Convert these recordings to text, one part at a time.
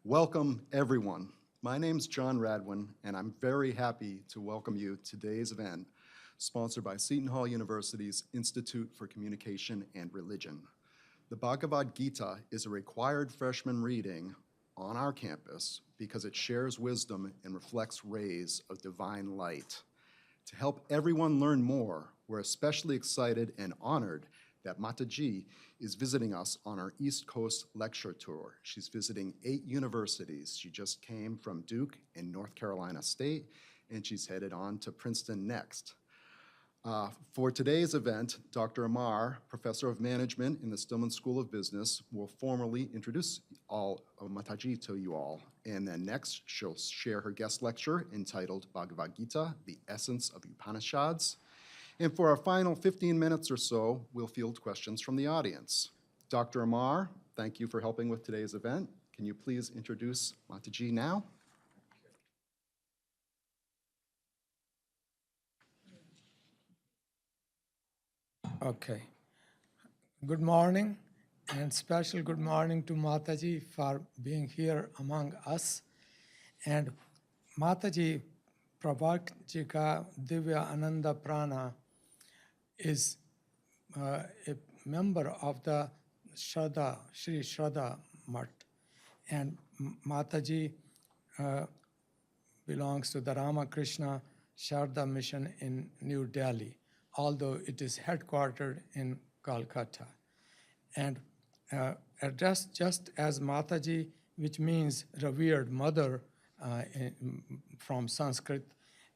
Welcome, everyone. My name's John Radwin, and I'm very happy to welcome you to today's event, sponsored by Seton Hall University's Institute for Communication and Religion. The Bhagavad Gita is a required freshman reading on our campus because it shares wisdom and reflects rays of divine light. To help everyone learn more, we're especially excited and honored that Mataji is visiting us on our East Coast lecture tour. She's visiting 8 universities. She just came from Duke and North Carolina State, and she's headed on to Princeton next. For today's event, Dr. Amar, Professor of Management in the Stillman School of Business, will formally introduce all of Mataji to you all. And then next, she'll share her guest lecture entitled Bhagavad Gita, the Essence of Upanishads. And for our final 15 minutes or so, we'll field questions from the audience. Dr. Amar, thank you for helping with today's event. Can you please introduce Mataji now? Okay. Good morning, and special good morning to Mataji for being here among us. And Mataji, Pravrajika Divyanandaprana, is a member of the Shraddha, Sri Shraddha Mutt. And Mataji belongs to the Ramakrishna Sharda Mission in New Delhi, although it is headquartered in Calcutta. And addressed just as Mataji, which means revered mother from Sanskrit,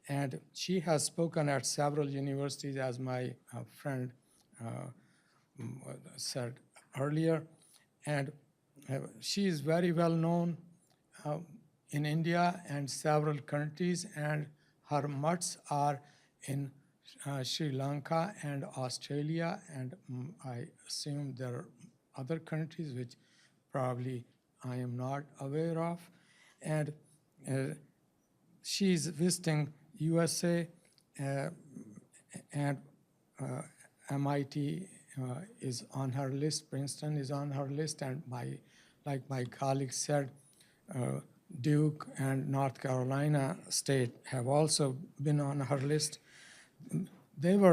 and she has spoken at several universities, as my friend said earlier, and she is very well known in India and several countries, and her mutts are in Sri Lanka and Australia, and I assume there are other countries which probably I am not aware of. And she is visiting USA, and MIT is on her list, Princeton is on her list, and like my colleague said, Duke and North Carolina State have also been on her list. It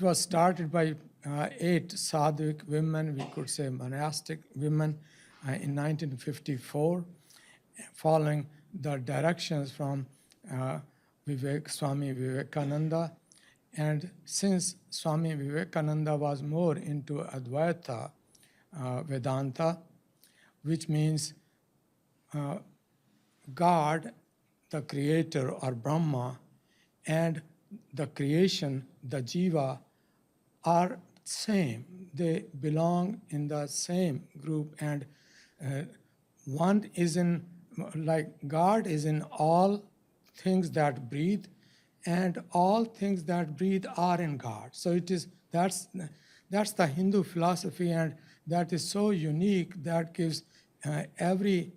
was started by 8 sadhvic women, we could say monastic women, in 1954, following the directions from Swami Vivekananda. And since Swami Vivekananda was more into Advaita Vedanta, which means God, the creator or Brahma, and the creation, the jiva, are same. They belong in the same group, and one is in, like God is in all things that breathe, and all things that breathe are in God. So that's the Hindu philosophy, and that is so unique that gives every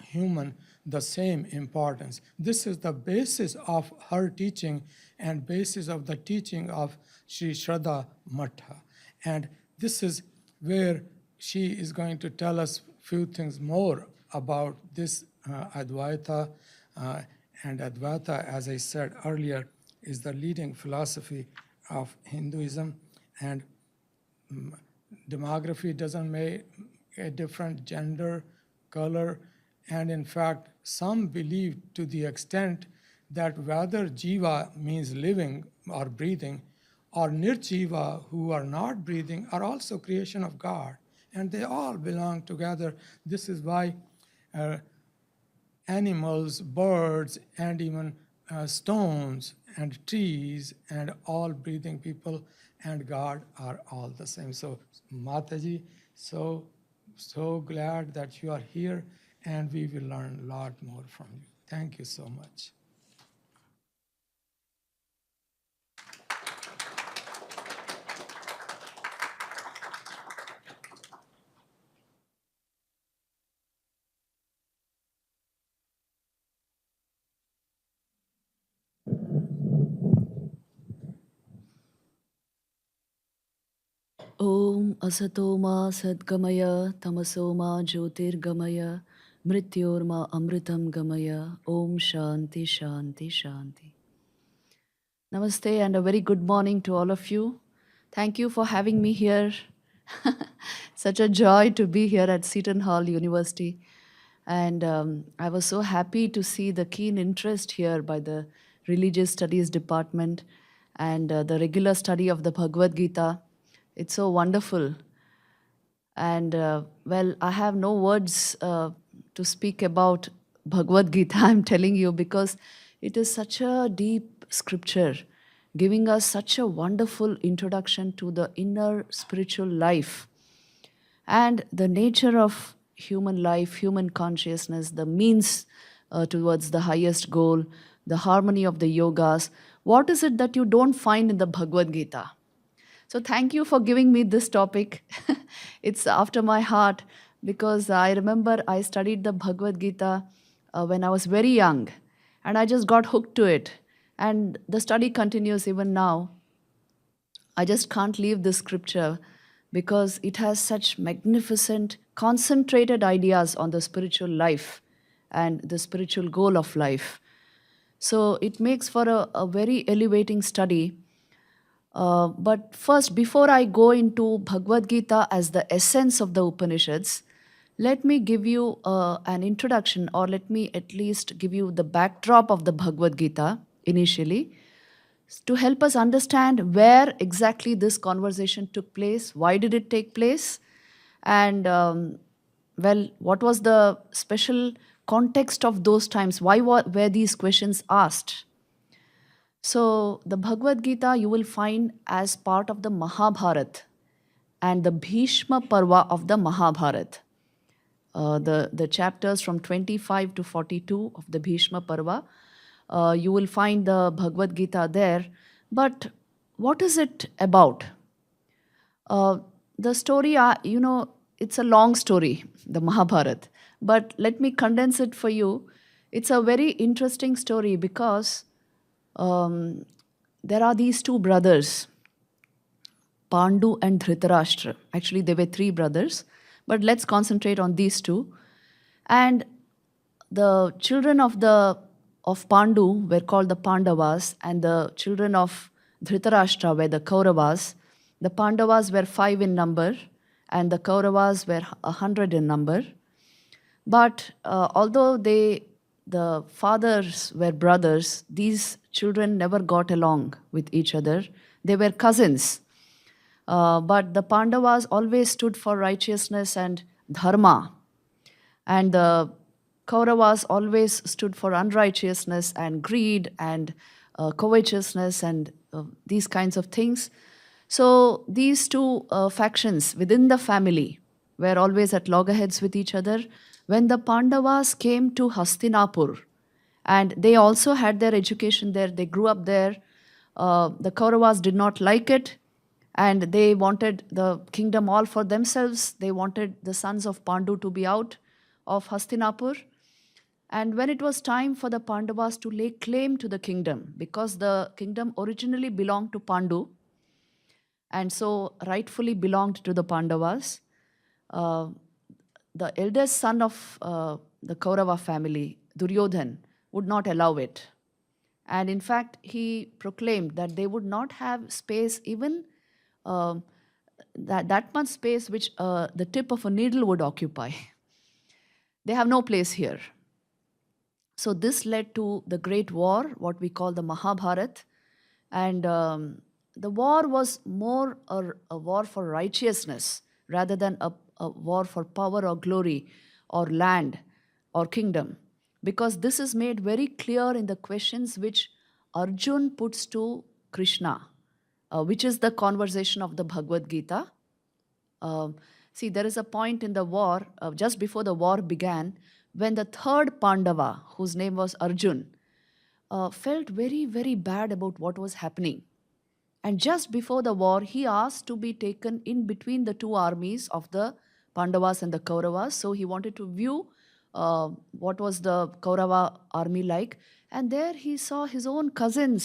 human the same importance. This is the basis of her teaching and basis of the teaching of Sri Shraddha Mattha. And this is where she is going to tell us a few things more about this Advaita. And Advaita, as I said earlier, is the leading philosophy of Hinduism. And demography doesn't make a different gender, color, and in fact, some believe to the extent that whether jiva means living or breathing, or nirjiva, who are not breathing, are also creation of God, and they all belong together. This is why animals, birds, and even stones and trees and all breathing people and God are all the same. So Mataji, so glad that you are here, and we will learn a lot more from you. Thank you so much. Om Asatoma Sadgamaya Tamasoma Jyotirgamaya Mrityorma Amritam Gamaya Om Shanti Shanti Shanti. Namaste and a very good morning to all of you. Thank you for having me here. Such a joy to be here at Seton Hall University. And I was so happy to see the keen interest here by the Religious Studies Department and the regular study of the Bhagavad Gita. It's so wonderful. And well, I have no words to speak about Bhagavad Gita, I'm telling you, because it is such a deep scripture, giving us such a wonderful introduction to the inner spiritual life and the nature of human life, human consciousness, the means towards the highest goal, the harmony of the yogas. What is it that you don't find in the Bhagavad Gita? So thank you for giving me this topic. It's after my heart because I remember I studied the Bhagavad Gita when I was very young and I just got hooked to it. And the study continues even now. I just can't leave this scripture because it has such magnificent, concentrated ideas on the spiritual life and the spiritual goal of life. So it makes for a very elevating study. But first, before I go into Bhagavad Gita as the essence of the Upanishads, let me give you an introduction, or let me at least give you the backdrop of the Bhagavad Gita initially, to help us understand where exactly this conversation took place, why did it take place, and well, what was the special context of those times, why were these questions asked. So, the Bhagavad Gita you will find as part of the Mahabharata and the Bhishma Parva of the Mahabharata. The chapters from 25 to 42 of the Bhishma Parva, you will find the Bhagavad Gita there. But what is it about? The story, it's a long story, the Mahabharata. But let me condense it for you. It's a very interesting story because there are these two brothers, Pandu and Dhritarashtra. Actually, there were three brothers, but let's concentrate on these two. And the children of Pandu were called the Pandavas, and the children of Dhritarashtra were the Kauravas. The Pandavas were 5 in number, and the Kauravas were 100 in number. But although the fathers were brothers, these children never got along with each other. They were cousins. But the Pandavas always stood for righteousness and dharma. And the Kauravas always stood for unrighteousness and greed and covetousness and these kinds of things. So these two factions within the family were always at loggerheads with each other. When the Pandavas came to Hastinapur, and they also had their education there, they grew up there, the Kauravas did not like it, and they wanted the kingdom all for themselves. They wanted the sons of Pandu to be out of Hastinapur. And when it was time for the Pandavas to lay claim to the kingdom, because the kingdom originally belonged to Pandu, and so rightfully belonged to the Pandavas, the eldest son of the Kaurava family, Duryodhan, would not allow it. And in fact, he proclaimed that they would not have space, even that much space which the tip of a needle would occupy. They have no place here. So this led to the great war, what we call the Mahabharata. And the war was more a war for righteousness rather than a war for power or glory or land or kingdom. Because this is made very clear in the questions which Arjun puts to Krishna, which is the conversation of the Bhagavad Gita. See, there is a point in the war, just before the war began, when the third Pandava, whose name was Arjun, felt very, very bad about what was happening. And just before the war, he asked to be taken in between the two armies of the Pandavas and the Kauravas. So he wanted to view what was the Kaurava army like. And there he saw his own cousin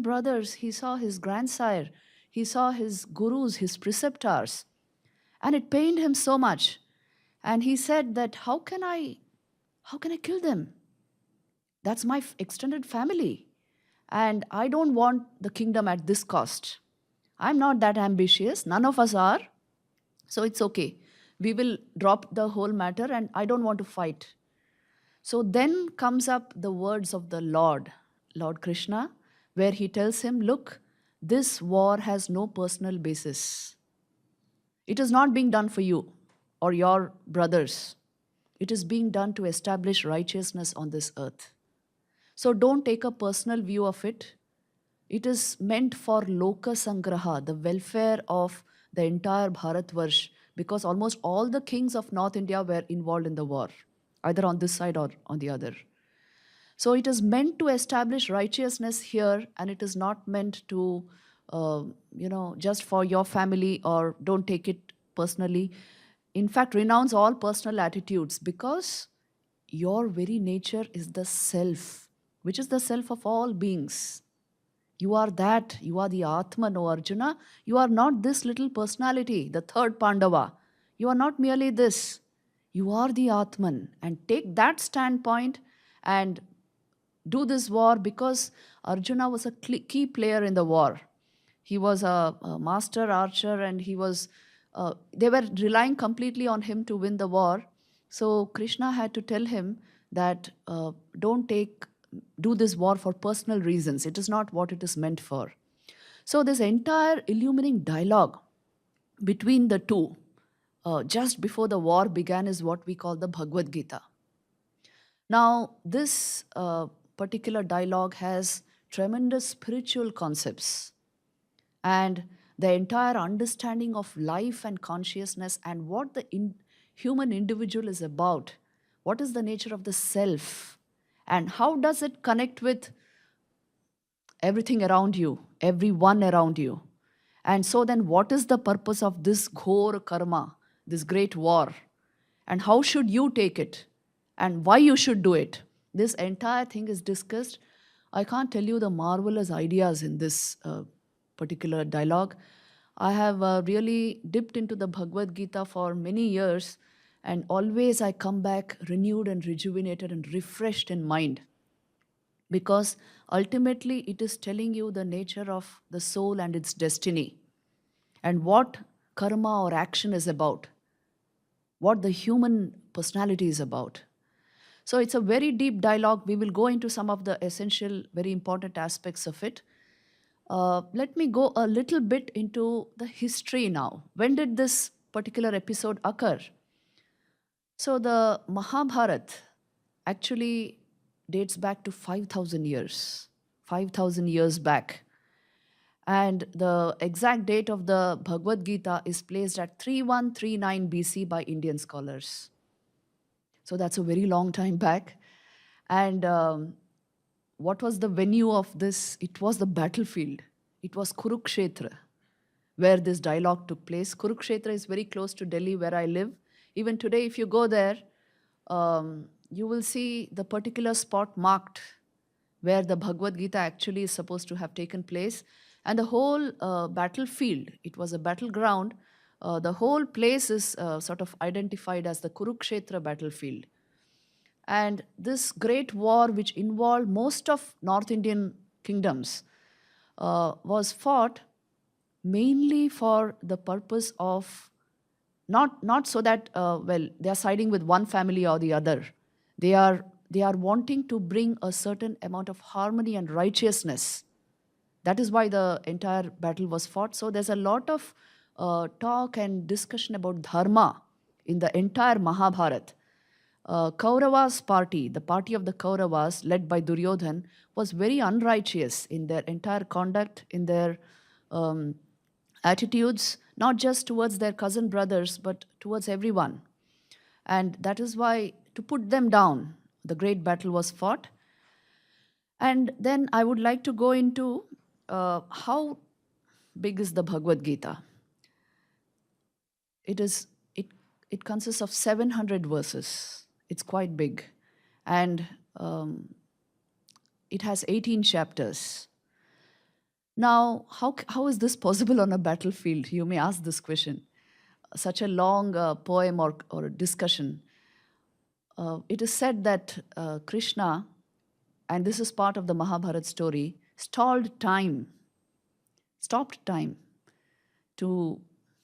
brothers. He saw his grandsire. he saw his gurus, his preceptors, and it pained him so much. And he said that, how can I kill them? That's my extended family. And I don't want the kingdom at this cost. I'm not that ambitious. None of us are. So it's okay. We will drop the whole matter and I don't want to fight. So then comes up the words of the Lord Krishna, where he tells him, look, this war has no personal basis. It is not being done for you or your brothers. It is being done to establish righteousness on this earth. So don't take a personal view of it. It is meant for Loka Sangraha, the welfare of the entire Bharatvarsh, because almost all the kings of North India were involved in the war, either on this side or on the other. So it is meant to establish righteousness here, and it is not meant to, just for your family, or don't take it personally. In fact, renounce all personal attitudes, because your very nature is the self, which is the self of all beings. You are that. You are the Atman, O Arjuna. You are not this little personality, the third Pandava. You are not merely this. You are the Atman. And take that standpoint and do this war, because Arjuna was a key player in the war. He was a master archer, and they were relying completely on him to win the war. So Krishna had to tell him that do this war for personal reasons. It is not what it is meant for. So this entire illuminating dialogue between the two, just before the war began, is what we call the Bhagavad Gita. Now, this particular dialogue has tremendous spiritual concepts, and the entire understanding of life and consciousness, and what the human individual is about. What is the nature of the self? And how does it connect with everything around you, everyone around you? And so then, what is the purpose of this ghor karma, this great war? And how should you take it? And why you should do it? This entire thing is discussed. I can't tell you the marvelous ideas in this particular dialogue. I have really dipped into the Bhagavad Gita for many years, and always I come back renewed and rejuvenated and refreshed in mind, because ultimately it is telling you the nature of the soul and its destiny, and what karma or action is about, what the human personality is about. So it's a very deep dialogue. We will go into some of the essential, very important aspects of it. Let me go a little bit into the history now. When did this particular episode occur? So the Mahabharata actually dates back to 5,000 years, 5,000 years back. And the exact date of the Bhagavad Gita is placed at 3139 BC by Indian scholars. So that's a very long time back. And what was the venue of this? It was the battlefield. It was Kurukshetra, where this dialogue took place. Kurukshetra is very close to Delhi, where I live. Even today, if you go there, you will see the particular spot marked where the Bhagavad Gita actually is supposed to have taken place. And the whole battlefield, it was a battleground. The whole place is sort of identified as the Kurukshetra battlefield. And this great war, which involved most of North Indian kingdoms, was fought mainly for the purpose of not so that, they are siding with one family or the other. They are wanting to bring a certain amount of harmony and righteousness. That is why the entire battle was fought. So there's a lot of talk and discussion about dharma in the entire Mahabharata. Kauravas party, the party of the Kauravas, led by Duryodhan, was very unrighteous in their entire conduct, in their attitudes, not just towards their cousin brothers, but towards everyone. And that is why, to put them down, the great battle was fought. And then I would like to go into how big is the Bhagavad Gita. It consists of 700 verses. It's quite big. And it has 18 chapters. Now, how is this possible on a battlefield? You may ask this question. Such a long poem or discussion. It is said that Krishna, and this is part of the Mahabharata story, stopped time to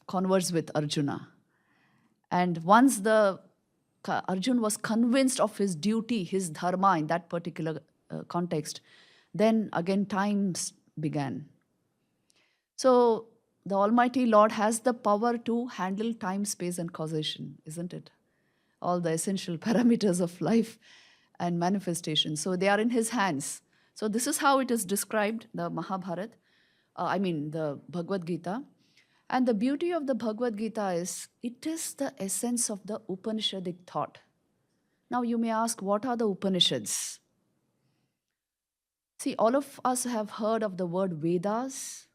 converse with Arjuna. And once Arjun was convinced of his duty, his dharma in that particular context, then again times began. So the Almighty Lord has the power to handle time, space, and causation, isn't it? All the essential parameters of life and manifestation. So they are in his hands. So this is how it is described, the Mahabharata, the Bhagavad Gita. And the beauty of the Bhagavad Gita is, it is the essence of the Upanishadic thought. Now you may ask, what are the Upanishads? See, all of us have heard of the word Vedas.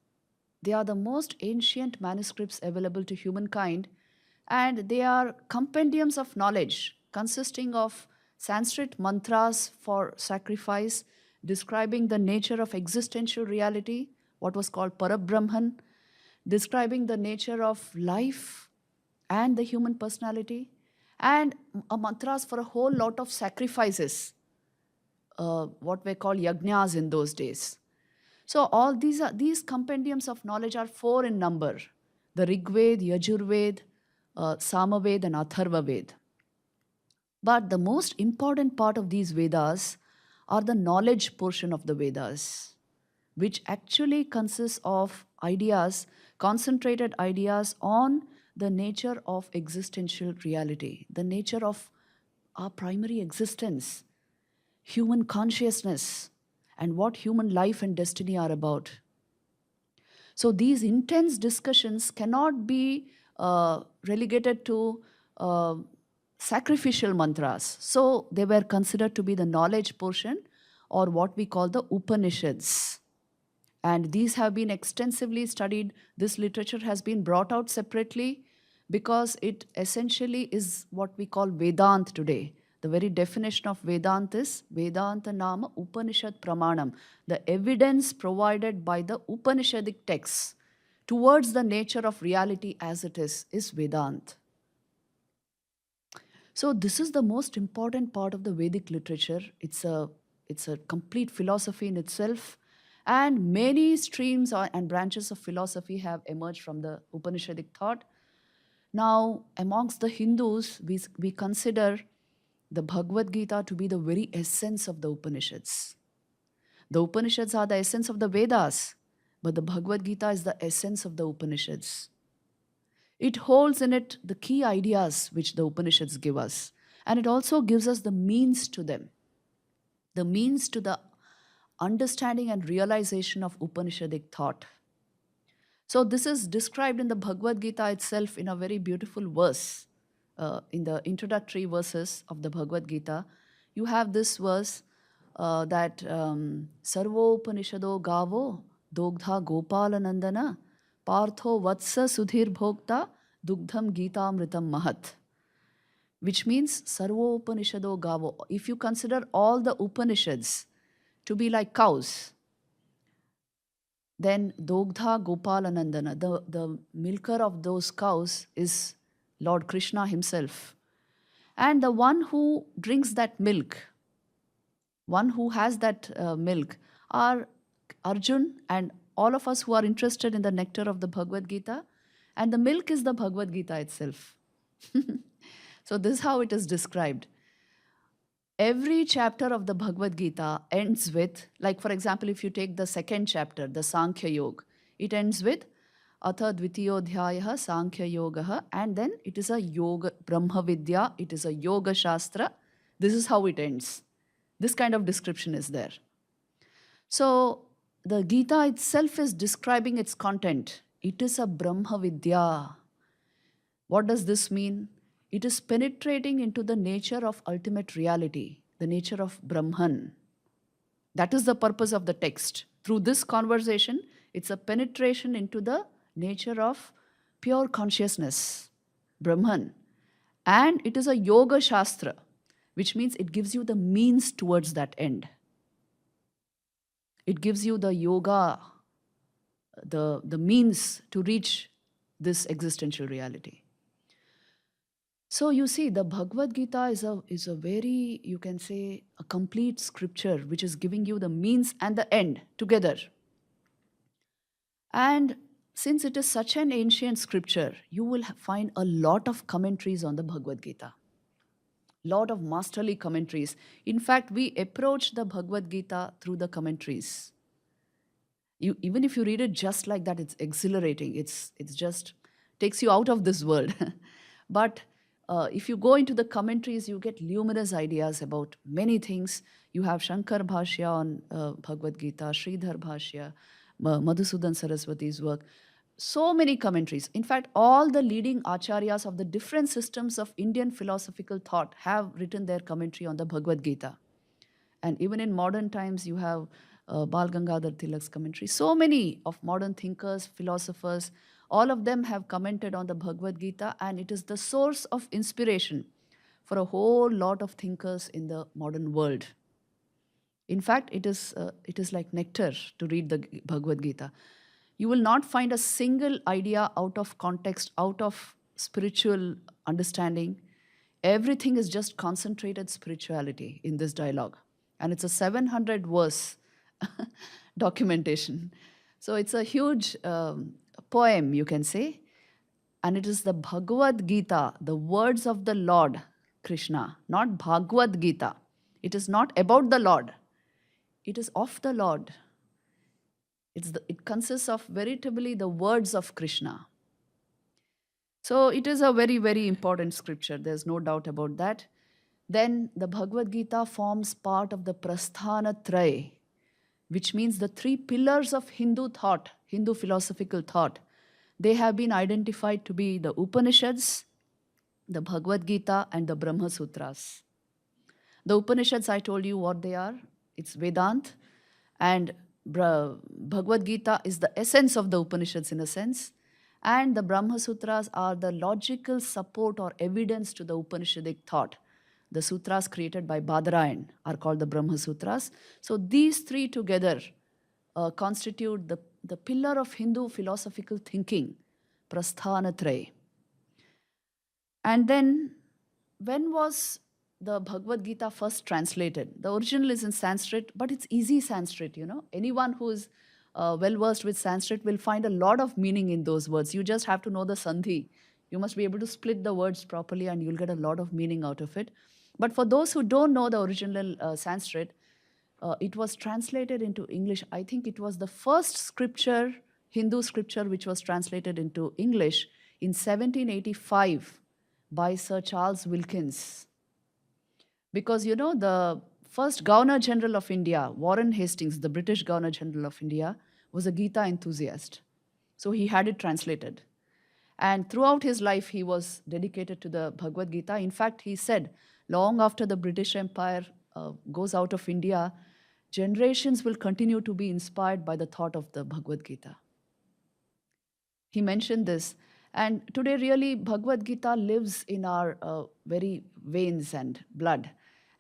They are the most ancient manuscripts available to humankind, and they are compendiums of knowledge consisting of Sanskrit mantras for sacrifice, describing the nature of existential reality, what was called Parabrahman, describing the nature of life and the human personality, and mantras for a whole lot of sacrifices, what were called yajnas in those days. So all these compendiums of knowledge are 4 in number: the Rig Veda, Yajurved, Samaved, and Atharvaved. But the most important part of these Vedas are the knowledge portion of the Vedas, which actually consists of ideas, concentrated ideas on the nature of existential reality, the nature of our primary existence, human consciousness, and what human life and destiny are about. So these intense discussions cannot be relegated to sacrificial mantras. So they were considered to be the knowledge portion, or what we call the Upanishads. And these have been extensively studied. This literature has been brought out separately because it essentially is what we call Vedanta today. The very definition of Vedanta is Vedanta Nama Upanishad Pramanam, the evidence provided by the Upanishadic texts towards the nature of reality as it is Vedanta. So this is the most important part of the Vedic literature. It's a complete philosophy in itself, and many streams and branches of philosophy have emerged from the Upanishadic thought. Now, amongst the Hindus, we consider the Bhagavad Gita to be the very essence of the Upanishads. The Upanishads are the essence of the Vedas, but the Bhagavad Gita is the essence of the Upanishads. It holds in it the key ideas which the Upanishads give us, and it also gives us the means to them, the means to the understanding and realization of Upanishadic thought. So this is described in the Bhagavad Gita itself in a very beautiful verse. In the introductory verses of the Bhagavad Gita, you have this verse that Sarvo Upanishado Gavo Dogdha Gopalanandana Partho Vatsa Sudhir Bhokta Dugdham Gita Amritam Mahat, which means Sarvo Upanishado Gavo. If you consider all the Upanishads to be like cows, then Dogdha Gopalanandana, the milker of those cows, is Lord Krishna himself. And the one who drinks that milk, one who has that milk, are Arjun and all of us who are interested in the nectar of the Bhagavad Gita. And the milk is the Bhagavad Gita itself. So this is how it is described. Every chapter of the Bhagavad Gita ends with, like for example, if you take the second chapter, the Sankhya Yoga, it ends with Atha Dvitiyodhyayah Sankhya Yogaha, and then it is a Yoga, Brahma Vidya, it is a Yoga Shastra. This is how it ends. This kind of description is there. So the Gita itself is describing its content. It is a Brahma Vidya. What does this mean? It is penetrating into the nature of ultimate reality, the nature of Brahman. That is the purpose of the text. Through this conversation, it's a penetration into the nature of pure consciousness, Brahman. And it is a Yoga Shastra, which means it gives you the means towards that end. It gives you the yoga the means to reach this existential reality. So you see, the Bhagavad Gita is a very, you can say, a complete scripture which is giving you the means and the end together. And since it is such an ancient scripture, you will find a lot of commentaries on the Bhagavad Gita. Lot of masterly commentaries. In fact, we approach the Bhagavad Gita through the commentaries. Even if you read it just like that, it's exhilarating. It's just takes you out of this world. But if you go into the commentaries, you get luminous ideas about many things. You have Shankar Bhashya on Bhagavad Gita, Sridhar Bhashya, Madhusudan Saraswati's work. So many commentaries. In fact, all the leading acharyas of the different systems of Indian philosophical thought have written their commentary on the Bhagavad Gita. And even in modern times, you have Bal Gangadhar Tilak's commentary. So many of modern thinkers, philosophers, all of them have commented on the Bhagavad Gita, and it is the source of inspiration for a whole lot of thinkers in the modern world. In fact, it is like nectar to read the Bhagavad Gita. You will not find a single idea out of context, out of spiritual understanding. Everything is just concentrated spirituality in this dialogue. And it's a 700 verse documentation. So it's a huge poem, you can say. And it is the Bhagavad Gita, the words of the Lord Krishna, not Bhagavad Gita. It is not about the Lord. It is of the Lord. It consists of veritably the words of Krishna. So it is a very, very important scripture. There's no doubt about that. Then the Bhagavad Gita forms part of the Prasthana-traya, which means the three pillars of Hindu thought, Hindu philosophical thought. They have been identified to be the Upanishads, the Bhagavad Gita, and the Brahma Sutras. The Upanishads, I told you what they are. It's Vedanta, and Bhagavad Gita is the essence of the Upanishads in a sense, and the Brahma Sutras are the logical support or evidence to the Upanishadic thought. The sutras created by Badarayan are called the Brahma Sutras. So these three together constitute the pillar of Hindu philosophical thinking, Prasthana-traya. And then, when was the Bhagavad Gita first translated? The original is in Sanskrit, but it's easy Sanskrit, you know. Anyone who is well-versed with Sanskrit will find a lot of meaning in those words. You just have to know the sandhi. You must be able to split the words properly and you'll get a lot of meaning out of it. But for those who don't know the original Sanskrit, it was translated into English. I think it was the first scripture, Hindu scripture, which was translated into English in 1785 by Sir Charles Wilkins. Because, you know, the first Governor General of India, Warren Hastings, the British Governor General of India, was a Gita enthusiast. So he had it translated. And throughout his life, he was dedicated to the Bhagavad Gita. In fact, he said, long after the British Empire goes out of India, generations will continue to be inspired by the thought of the Bhagavad Gita. He mentioned this. And today, really, Bhagavad Gita lives in our very veins and blood.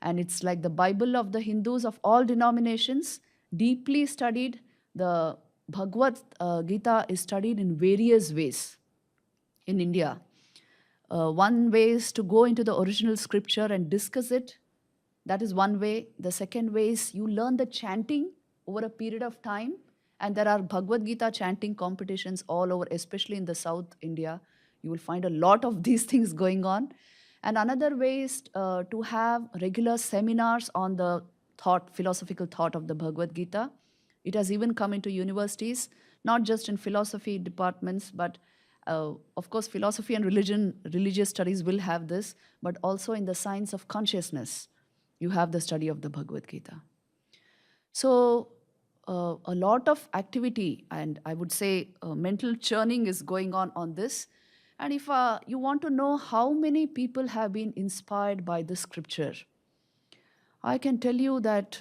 And it's like the Bible of the Hindus of all denominations, deeply studied. The Bhagavad Gita is studied in various ways in India. One way is to go into the original scripture and discuss it. That is one way. The second way is you learn the chanting over a period of time. And there are Bhagavad Gita chanting competitions all over, especially in the South India. You will find a lot of these things going on. And another way is to have regular seminars on the philosophical thought of the Bhagavad Gita. It has even come into universities, not just in philosophy departments, but of course, philosophy and religious studies will have this, but also in the science of consciousness, you have the study of the Bhagavad Gita. So, a lot of activity, and I would say mental churning is going on this. And if you want to know how many people have been inspired by this scripture, I can tell you that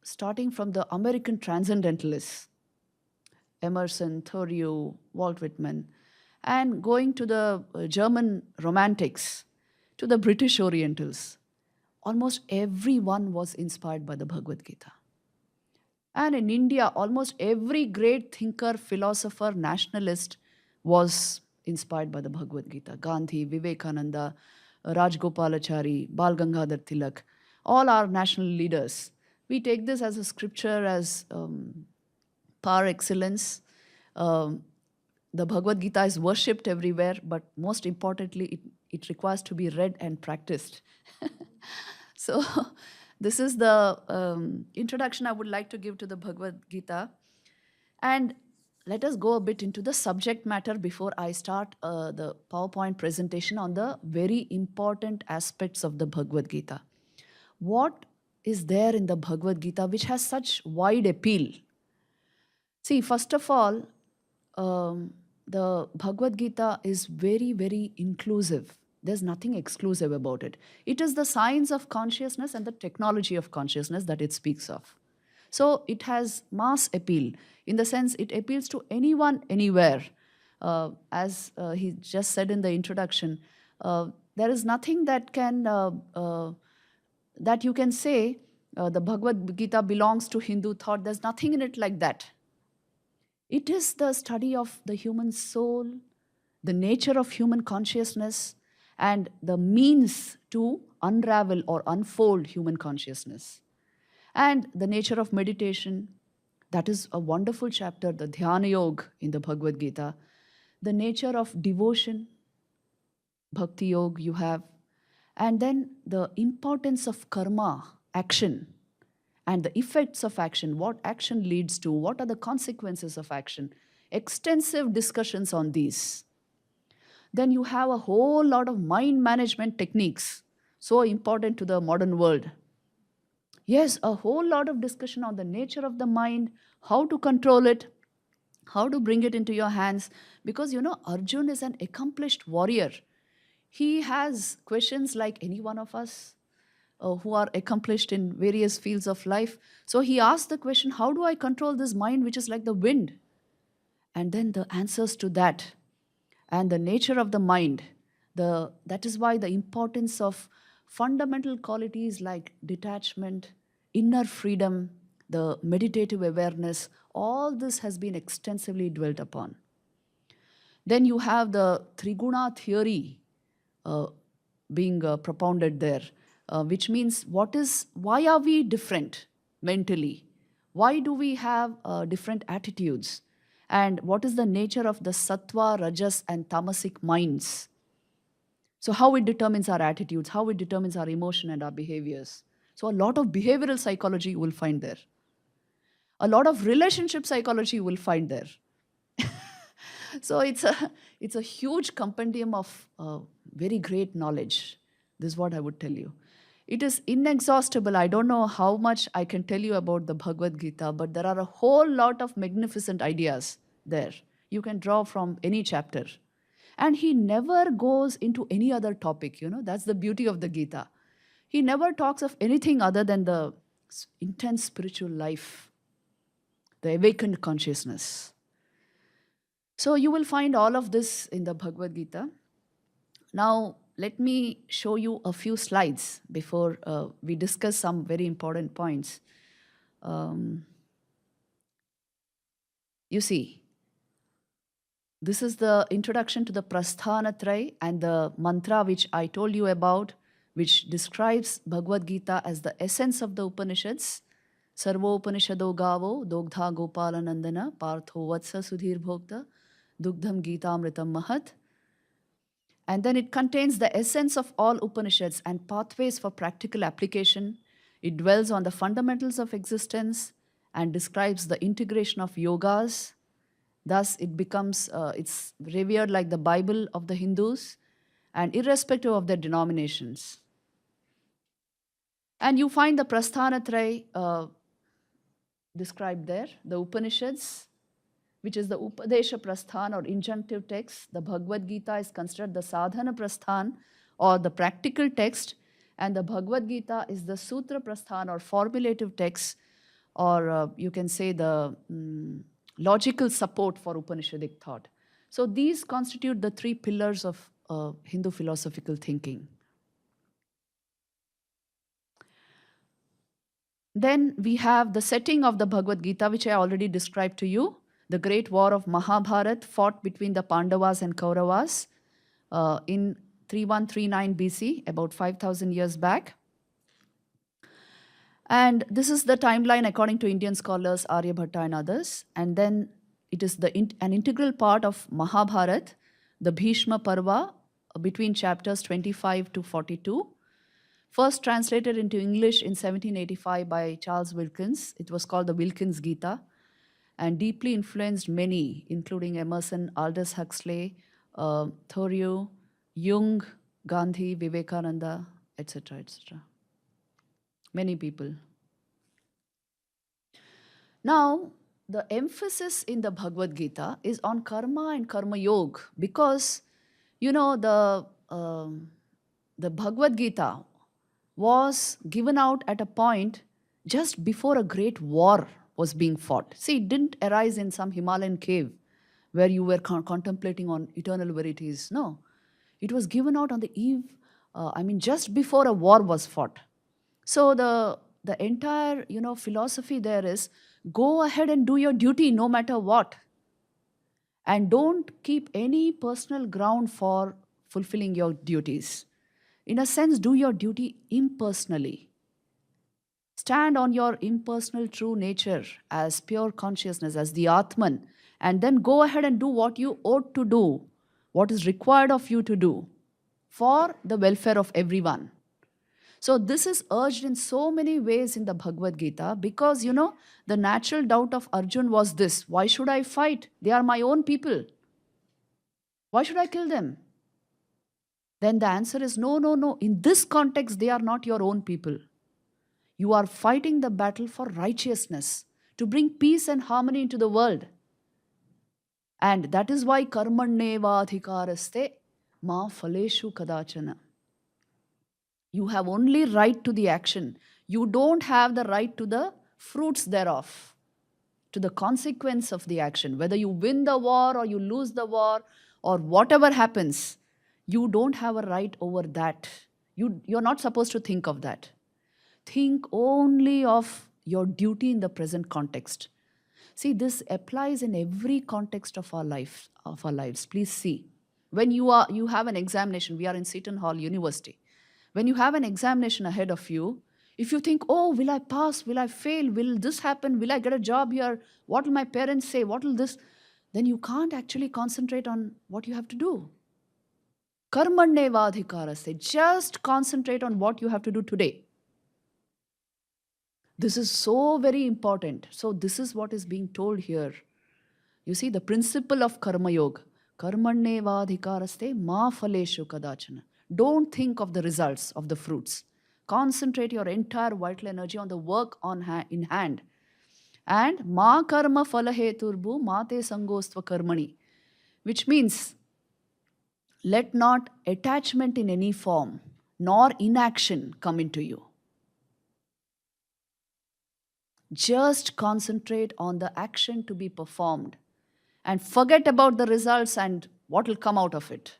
starting from the American transcendentalists, Emerson, Thoreau, Walt Whitman, and going to the German romantics, to the British Orientals, almost everyone was inspired by the Bhagavad Gita. And in India, almost every great thinker, philosopher, nationalist was inspired by the Bhagavad Gita. Gandhi, Vivekananda, Rajgopalachari, Bal Gangadhar Tilak, all our national leaders. We take this as a scripture, as par excellence. Um, the Bhagavad Gita is worshipped everywhere, but most importantly, it requires to be read and practiced. So, this is the introduction I would like to give to the Bhagavad Gita. And let us go a bit into the subject matter before I start the PowerPoint presentation on the very important aspects of the Bhagavad Gita. What is there in the Bhagavad Gita which has such wide appeal? See, first of all, the Bhagavad Gita is very, very inclusive. There's nothing exclusive about it. It is the science of consciousness and the technology of consciousness that it speaks of. So it has mass appeal in the sense it appeals to anyone, anywhere. As he just said in the introduction, there is nothing that can that you can say the Bhagavad Gita belongs to Hindu thought. There's nothing in it like that. It is the study of the human soul, the nature of human consciousness, and the means to unravel or unfold human consciousness. And the nature of meditation, that is a wonderful chapter, the Dhyana Yoga in the Bhagavad Gita. The nature of devotion, Bhakti Yoga you have. And then the importance of karma, action, and the effects of action, what action leads to, what are the consequences of action. Extensive discussions on these. Then you have a whole lot of mind management techniques, so important to the modern world. Yes, a whole lot of discussion on the nature of the mind, how to control it, how to bring it into your hands. Because Arjun is an accomplished warrior. He has questions like any one of us who are accomplished in various fields of life. So he asked the question, how do I control this mind which is like the wind? And then the answers to that and the nature of the mind. That is why the importance of fundamental qualities like detachment, inner freedom, the meditative awareness, all this has been extensively dwelt upon. Then you have the Triguna theory being propounded there, which means why are we different mentally? Why do we have different attitudes? And what is the nature of the sattva, rajas, and tamasic minds? So how it determines our attitudes, how it determines our emotion and our behaviors. So a lot of behavioral psychology you will find there. A lot of relationship psychology you will find there. So it's a huge compendium of very great knowledge. This is what I would tell you. It is inexhaustible. I don't know how much I can tell you about the Bhagavad Gita, but there are a whole lot of magnificent ideas there. You can draw from any chapter. And he never goes into any other topic, That's the beauty of the Gita. He never talks of anything other than the intense spiritual life, the awakened consciousness. So you will find all of this in the Bhagavad Gita. Now, let me show you a few slides before we discuss some very important points. You see, this is the introduction to the Prasthanatraya and the mantra which I told you about, which describes Bhagavad Gita as the essence of the Upanishads. Sarvo Upanishado Gavo, Dogdha Gopalanandana, Partho Vatsa Sudhir Bhokta, Dugdham Gitamritam Mahat. And then it contains the essence of all Upanishads and pathways for practical application. It dwells on the fundamentals of existence and describes the integration of yogas. Thus, it becomes, it's revered like the Bible of the Hindus and irrespective of their denominations. And you find the Prasthanatraya described there, the Upanishads, which is the Upadesha Prasthan or injunctive text. The Bhagavad Gita is considered the Sadhana Prasthan or the practical text, and the Bhagavad Gita is the Sutra Prasthan or formulative text, or you can say the logical support for Upanishadic thought. So these constitute the three pillars of Hindu philosophical thinking. Then we have the setting of the Bhagavad Gita, which I already described to you. The great war of Mahabharat fought between the Pandavas and Kauravas in 3139 BC, about 5,000 years back. And this is the timeline according to Indian scholars Aryabhatta and others. And then it is an integral part of Mahabharat, the Bhishma Parva, between chapters 25 to 42. First translated into English in 1785 by Charles Wilkins. It was called the Wilkins Gita and deeply influenced many, including Emerson, Aldous Huxley, Thoreau, Jung, Gandhi, Vivekananda, etc., etc. Many people. Now, the emphasis in the Bhagavad Gita is on karma and karma yoga because, the Bhagavad Gita was given out at a point just before a great war was being fought. See, it didn't arise in some Himalayan cave where you were contemplating on eternal verities. No, it was given out on the eve, just before a war was fought. So the entire, philosophy there is go ahead and do your duty no matter what. And don't keep any personal ground for fulfilling your duties. In a sense, do your duty impersonally. Stand on your impersonal true nature as pure consciousness, as the Atman, and then go ahead and do what you ought to do, what is required of you to do for the welfare of everyone. So this is urged in so many ways in the Bhagavad Gita because, the natural doubt of Arjun was this: why should I fight? They are my own people. Why should I kill them? Then the answer is no, no, no. In this context, they are not your own people. You are fighting the battle for righteousness, to bring peace and harmony into the world. And that is why karmanneva adhikaraste ma phaleshu kadachana. You have only right to the action. You don't have the right to the fruits thereof, to the consequence of the action. Whether you win the war or you lose the war or whatever happens, you don't have a right over that. You're not supposed to think of that. Think only of your duty in the present context. See, this applies in every context of our lives. Please see. When you have an examination, we are in Seton Hall University. When you have an examination ahead of you, if you think, oh, will I pass? Will I fail? Will this happen? Will I get a job here? What will my parents say? What will this? Then you can't actually concentrate on what you have to do. Karmanneva adhikaraste. Just concentrate on what you have to do today. This is so very important. So this is what is being told here. You see, the principle of karma yoga. Karmanneva adhikaraste ma phaleshu kadachana. Don't think of the results of the fruits. Concentrate your entire vital energy on the work in hand. And ma karma phalaheturbu ma te sangostva karmani. Which means, let not attachment in any form nor inaction come into you. Just concentrate on the action to be performed and forget about the results and what will come out of it.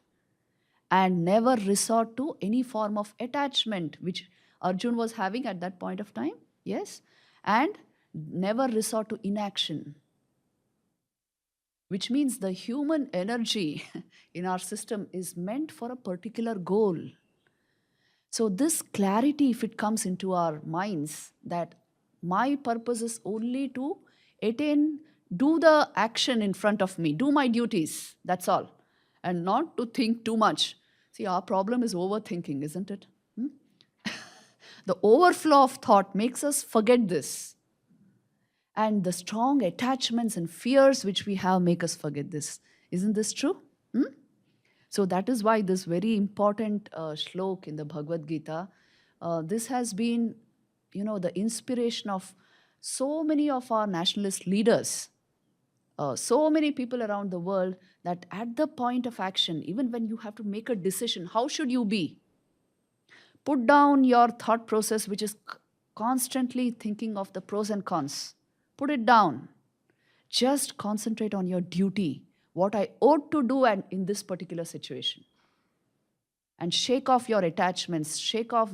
And never resort to any form of attachment, which Arjun was having at that point of time. Yes. And never resort to inaction, which means the human energy in our system is meant for a particular goal. So this clarity, if it comes into our minds, that my purpose is only to do the action in front of me, do my duties, that's all, and not to think too much. See, our problem is overthinking, isn't it? The overflow of thought makes us forget this. And the strong attachments and fears which we have make us forget this. Isn't this true? So that is why this very important shlok in the Bhagavad Gita, this has been, the inspiration of so many of our nationalist leaders, so many people around the world, that at the point of action, even when you have to make a decision, how should you be? Put down your thought process, which is constantly thinking of the pros and cons. Put it down. Just concentrate on your duty, what I ought to do in this particular situation. And shake off your attachments, shake off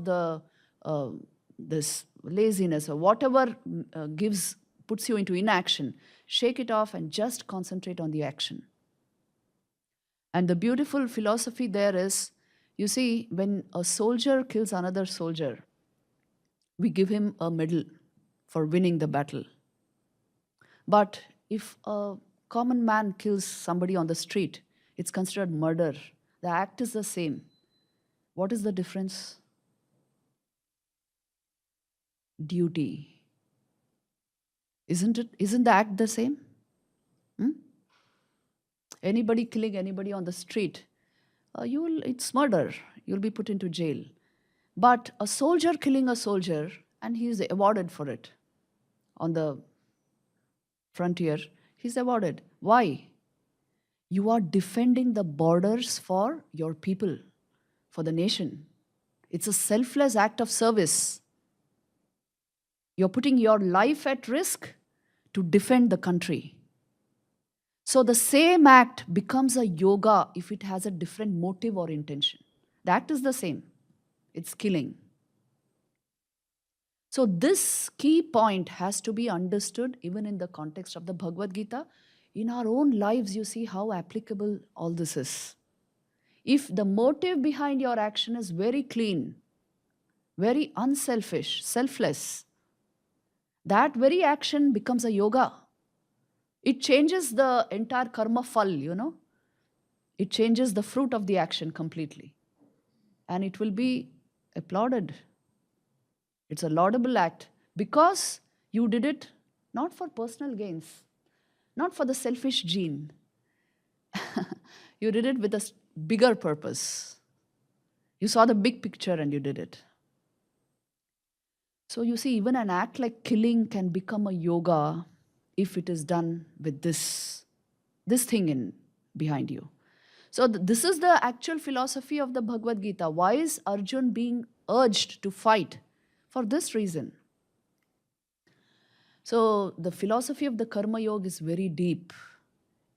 this laziness, or whatever puts you into inaction, shake it off and just concentrate on the action. And the beautiful philosophy there is, you see, when a soldier kills another soldier, we give him a medal for winning the battle. But if a common man kills somebody on the street, it's considered murder. The act is the same. What is the difference? Duty. Isn't the act the same? Anybody killing anybody on the street, it's murder. You'll be put into jail. But a soldier killing a soldier, and he is awarded for it on the frontier, he's awarded. Why? You are defending the borders for your people, for the nation. It's a selfless act of service. You're putting your life at risk to defend the country. So the same act becomes a yoga if it has a different motive or intention. The act is the same. It's killing. So this key point has to be understood even in the context of the Bhagavad Gita. In our own lives, you see how applicable all this is. If the motive behind your action is very clean, very unselfish, selfless, that very action becomes a yoga. It changes the entire karma phal, It changes the fruit of the action completely. And it will be applauded. It's a laudable act because you did it not for personal gains, not for the selfish gene. You did it with a bigger purpose. You saw the big picture and you did it. So you see, even an act like killing can become a yoga if it is done with this thing behind you. So this is the actual philosophy of the Bhagavad Gita. Why is Arjun being urged to fight? For this reason. So the philosophy of the Karma Yoga is very deep.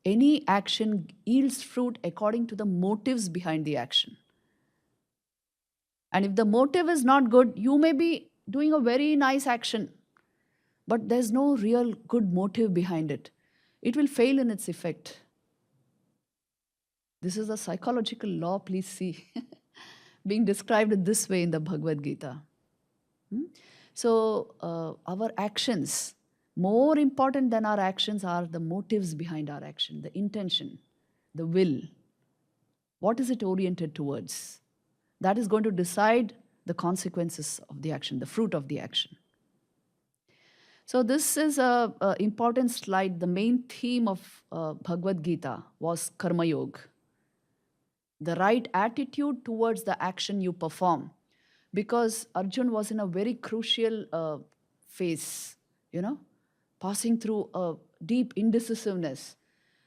Any action yields fruit according to the motives behind the action. And if the motive is not good, you may be doing a very nice action, but there's no real good motive behind it. It will fail in its effect. This is a psychological law, please see, being described in this way in the Bhagavad Gita. So our actions, more important than our actions are the motives behind our action, the intention, the will. What is it oriented towards? That is going to decide the consequences of the action, the fruit of the action. So this is an important slide. The main theme of Bhagavad Gita was Karma Yoga. The right attitude towards the action you perform. Because Arjun was in a very crucial phase, passing through a deep indecisiveness.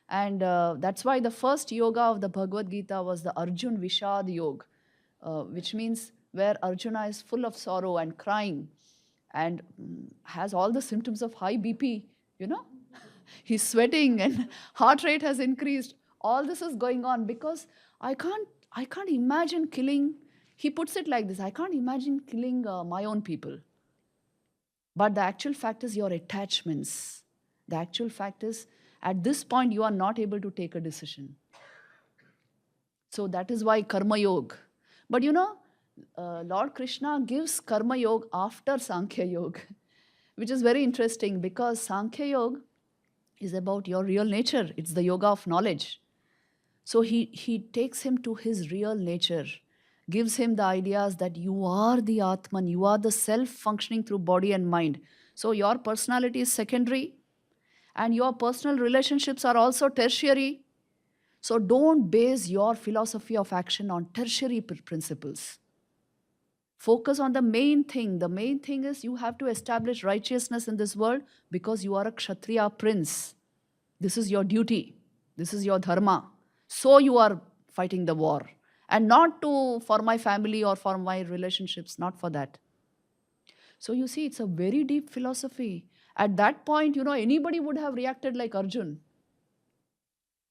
And that's why the first yoga of the Bhagavad Gita was the Arjun Vishad Yoga, which means where Arjuna is full of sorrow and crying and has all the symptoms of high BP, He's sweating and heart rate has increased. All this is going on because I can't imagine killing. He puts it like this, I can't imagine killing my own people. But the actual fact is your attachments. The actual fact is, at this point, you are not able to take a decision. So that is why Karma Yoga. But Lord Krishna gives Karma Yoga after Sankhya Yoga, which is very interesting because Sankhya Yoga is about your real nature. It's the yoga of knowledge. So he takes him to his real nature, gives him the ideas that you are the Atman, you are the self functioning through body and mind. So your personality is secondary and your personal relationships are also tertiary. So don't base your philosophy of action on tertiary principles. Focus on the main thing. The main thing is you have to establish righteousness in this world because you are a Kshatriya prince. This is your duty. This is your dharma. So you are fighting the war. And not for my family or for my relationships, not for that. So you see, it's a very deep philosophy. At that point, anybody would have reacted like Arjun.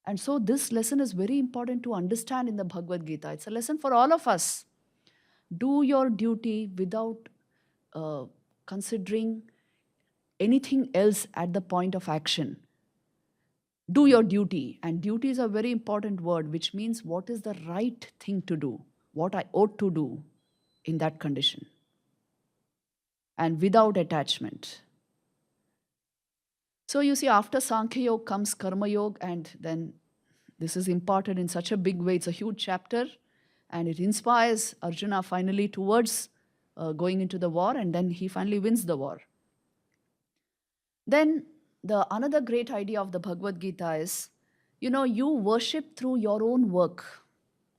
And so this lesson is very important to understand in the Bhagavad Gita. It's a lesson for all of us. Do your duty without considering anything else at the point of action. Do your duty. And duty is a very important word, which means what is the right thing to do, what I ought to do in that condition. And without attachment. So you see, after Sankhya Yoga comes Karma Yoga, and then this is imparted in such a big way. It's a huge chapter, and it inspires Arjuna finally towards going into the war, and then he finally wins the war. Then another great idea of the Bhagavad Gita is, you worship through your own work.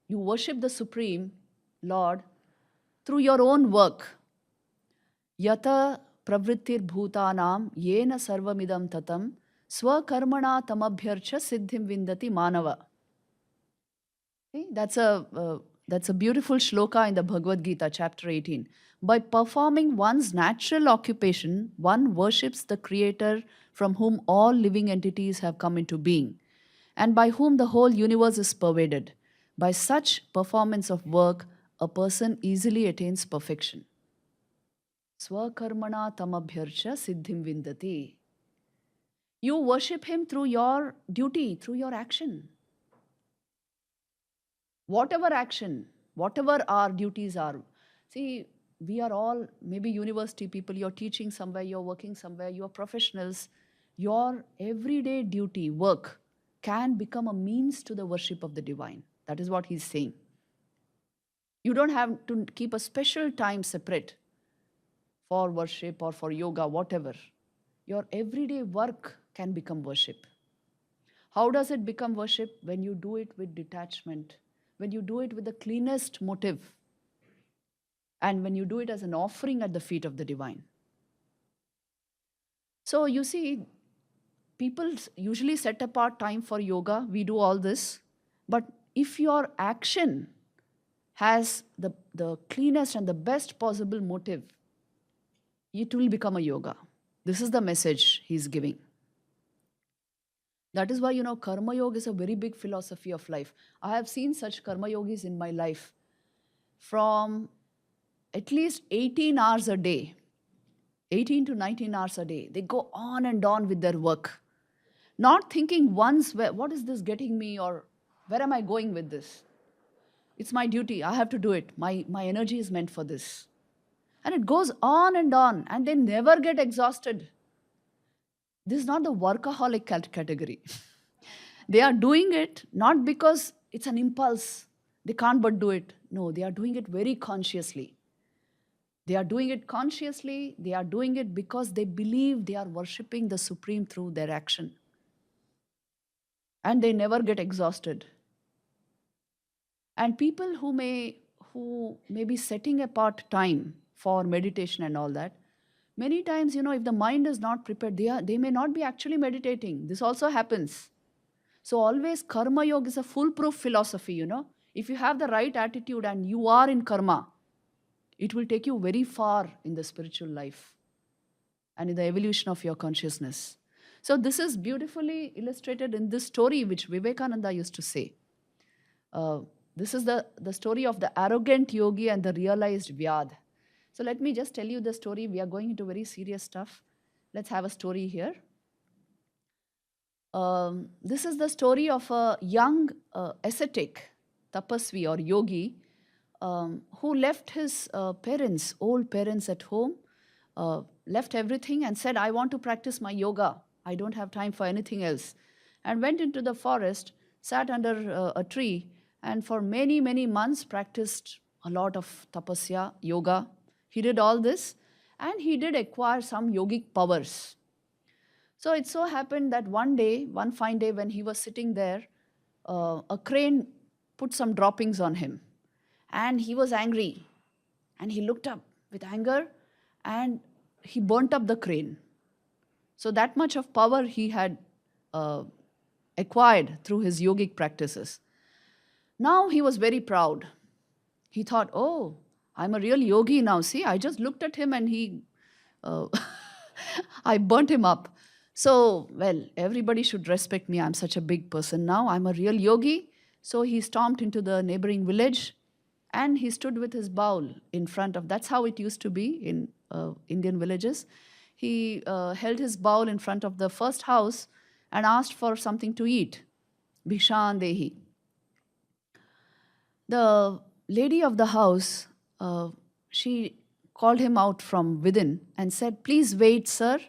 You worship the Supreme Lord through your own work. Yata pravrittir bhutanam yena sarvamidam tatam swakarmana tamabhyarcha siddhim vindati manava. See, that's a beautiful shloka in the Bhagavad Gita, chapter 18. By performing one's natural occupation, one worships the Creator from whom all living entities have come into being, and by whom the whole universe is pervaded. By such performance of work, a person easily attains perfection. Swakarmana tamabhyarcha siddhim vindati. You worship Him through your duty, through your action. Whatever action, whatever our duties are. See, we are all maybe university people, you're teaching somewhere, you're working somewhere, you're professionals. Your everyday duty, work, can become a means to the worship of the divine. That is what he's saying. You don't have to keep a special time separate for worship or for yoga, whatever. Your everyday work can become worship. How does it become worship? When you do it with detachment, when you do it with the cleanest motive, and when you do it as an offering at the feet of the divine. So you see, people usually set apart time for yoga. We do all this. But if your action has the cleanest and the best possible motive, it will become a yoga. This is the message he's giving. That is why, Karma Yoga is a very big philosophy of life. I have seen such Karma Yogis in my life from at least 18 hours a day, 18 to 19 hours a day. They go on and on with their work, not thinking once, what is this getting me, or where am I going with this? It's my duty. I have to do it. My energy is meant for this. And it goes on, and they never get exhausted. This is not the workaholic category. They are doing it not because it's an impulse. They can't but do it. No, they are doing it very consciously. They are doing it consciously. They are doing it because they believe they are worshipping the Supreme through their action. And they never get exhausted. And people who may be setting apart time for meditation and all that, many times, if the mind is not prepared, they may not be actually meditating. This also happens. So always Karma Yoga is a foolproof philosophy, If you have the right attitude and you are in karma, it will take you very far in the spiritual life and in the evolution of your consciousness. So this is beautifully illustrated in this story which Vivekananda used to say. This is the story of the arrogant yogi and the realized Vyad. So let me just tell you the story. We are going into very serious stuff. Let's have a story here. This is the story of a young ascetic, tapasvi or yogi, who left his old parents at home, left everything and said, I want to practice my yoga. I don't have time for anything else. And went into the forest, sat under a tree, and for many, many months practiced a lot of tapasya, yoga. He did all this, and he did acquire some yogic powers. So it so happened that one fine day when he was sitting there, a crane put some droppings on him. And he was angry. And he looked up with anger, and he burnt up the crane. So that much of power he had acquired through his yogic practices. Now he was very proud. He thought, oh, I'm a real yogi now. See, I just looked at him and I burnt him up. So, everybody should respect me. I'm such a big person now. I'm a real yogi. So he stomped into the neighboring village and he stood with his bowl in front of, that's how it used to be in Indian villages. He held his bowl in front of the first house and asked for something to eat. Bhishan Dehi. The lady of the house, she called him out from within and said, "Please wait, sir.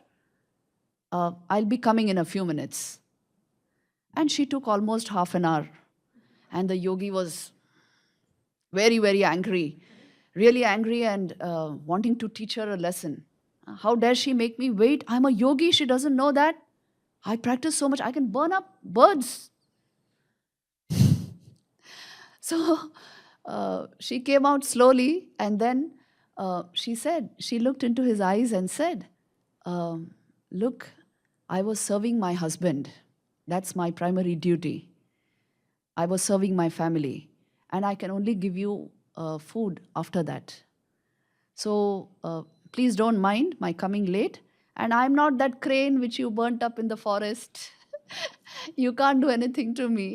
I'll be coming in a few minutes." And she took almost half an hour. And the yogi was very, very angry, really angry, and wanting to teach her a lesson. How dare she make me wait? I'm a yogi. She doesn't know that. I practice so much. I can burn up birds. So she came out slowly, and then she looked into his eyes and said, "Look, I was serving my husband. That's my primary duty. I was serving my family, and I can only give you food after that. So please don't mind my coming late. And I'm not that crane which you burnt up in the forest. You can't do anything to me."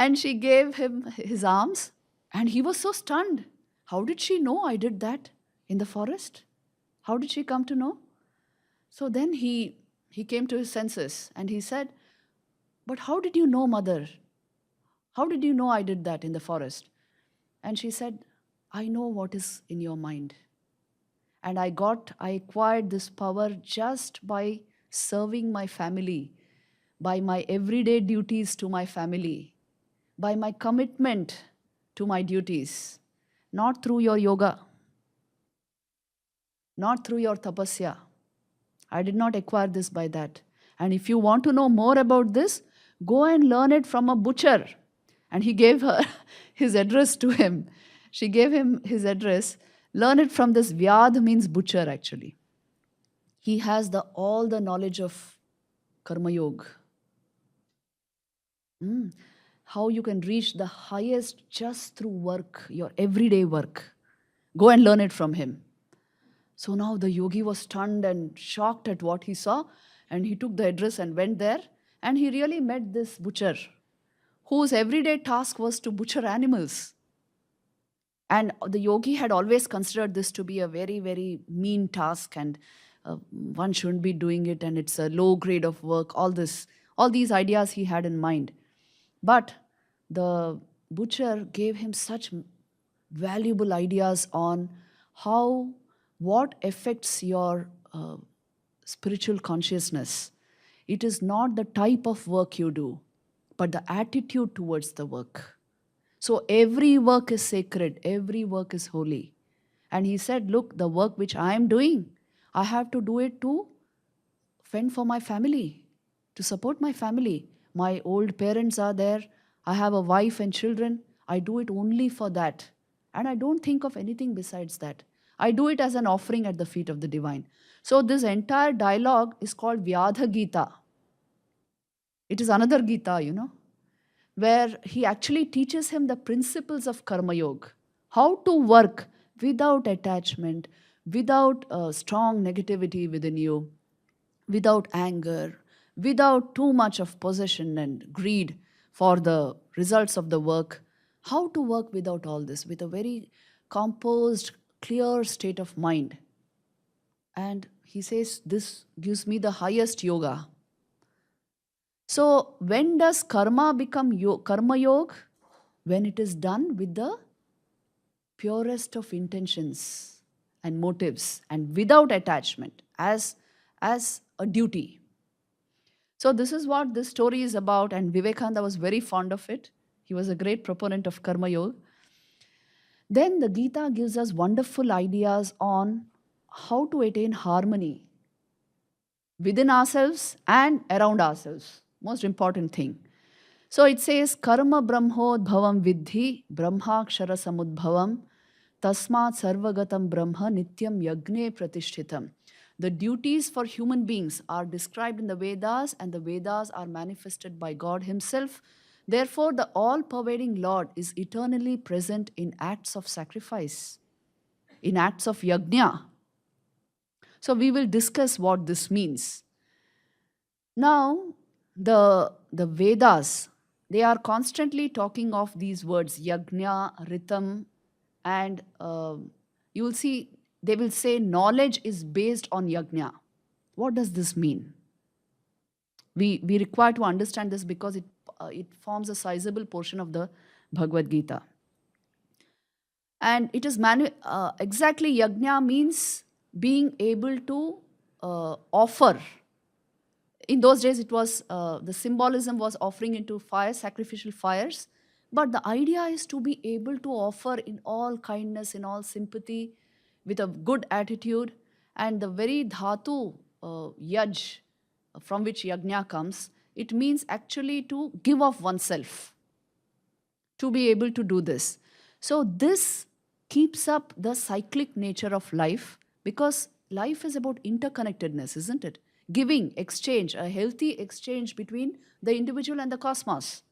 And she gave him his arms, and he was so stunned. How did she know I did that in the forest? How did she come to know? So then he came to his senses and he said, "But how did you know, mother? How did you know I did that in the forest?" And she said, "I know what is in your mind. And I acquired this power just by serving my family, by my everyday duties to my family, by my commitment to my duties, not through your yoga, not through your tapasya. I did not acquire this by that. And if you want to know more about this, go and learn it from a butcher." And he gave her his address to him. She gave him his address. Learn it from this. Vyad means butcher, actually. He has all the knowledge of Karma Yoga. How you can reach the highest just through work, your everyday work. Go and learn it from him. So now the yogi was stunned and shocked at what he saw, and he took the address and went there, and he really met this butcher whose everyday task was to butcher animals. And the yogi had always considered this to be a very, very mean task, and one shouldn't be doing it, and it's a low grade of work, all these ideas he had in mind. But the butcher gave him such valuable ideas on what affects your spiritual consciousness. It is not the type of work you do, but the attitude towards the work. So every work is sacred, every work is holy. And he said, "Look, the work which I am doing, I have to do it to fend for my family, to support my family. My old parents are there. I have a wife and children. I do it only for that. And I don't think of anything besides that. I do it as an offering at the feet of the divine." So this entire dialogue is called Vyadha Gita. It is another Gita, where he actually teaches him the principles of Karma Yoga. How to work without attachment, without strong negativity within you, without anger, without too much of possession and greed for the results of the work. How to work without all this, with a very composed, clear state of mind. And he says, this gives me the highest yoga. So when does karma become karma yoga? When it is done with the purest of intentions and motives and without attachment, as a duty. So this is what this story is about, and Vivekananda was very fond of it. He was a great proponent of Karma Yoga. Then the Gita gives us wonderful ideas on how to attain harmony within ourselves and around ourselves. Most important thing. So it says, Karma Brahmodbhavam Vidhi Brahmakshara Samudbhavam Tasmat Sarvagatam Brahma Nityam Yagne Pratishtitam. The duties for human beings are described in the Vedas, and the Vedas are manifested by God Himself. Therefore, the all-pervading Lord is eternally present in acts of sacrifice, in acts of yajna. So we will discuss what this means. Now, the Vedas, they are constantly talking of these words, yajna, ritam, And you will see, they will say knowledge is based on yajna. What does this mean? We require to understand this because it forms a sizable portion of the Bhagavad Gita. And it is exactly yajna means being able to offer. In those days, it was the symbolism was offering into fire, sacrificial fires. But the idea is to be able to offer in all kindness, in all sympathy, with a good attitude. And the very dhatu, yaj, from which yajna comes, it means actually to give of oneself, to be able to do this. So this keeps up the cyclic nature of life, because life is about interconnectedness, isn't it? Giving, exchange, a healthy exchange between the individual and the cosmos,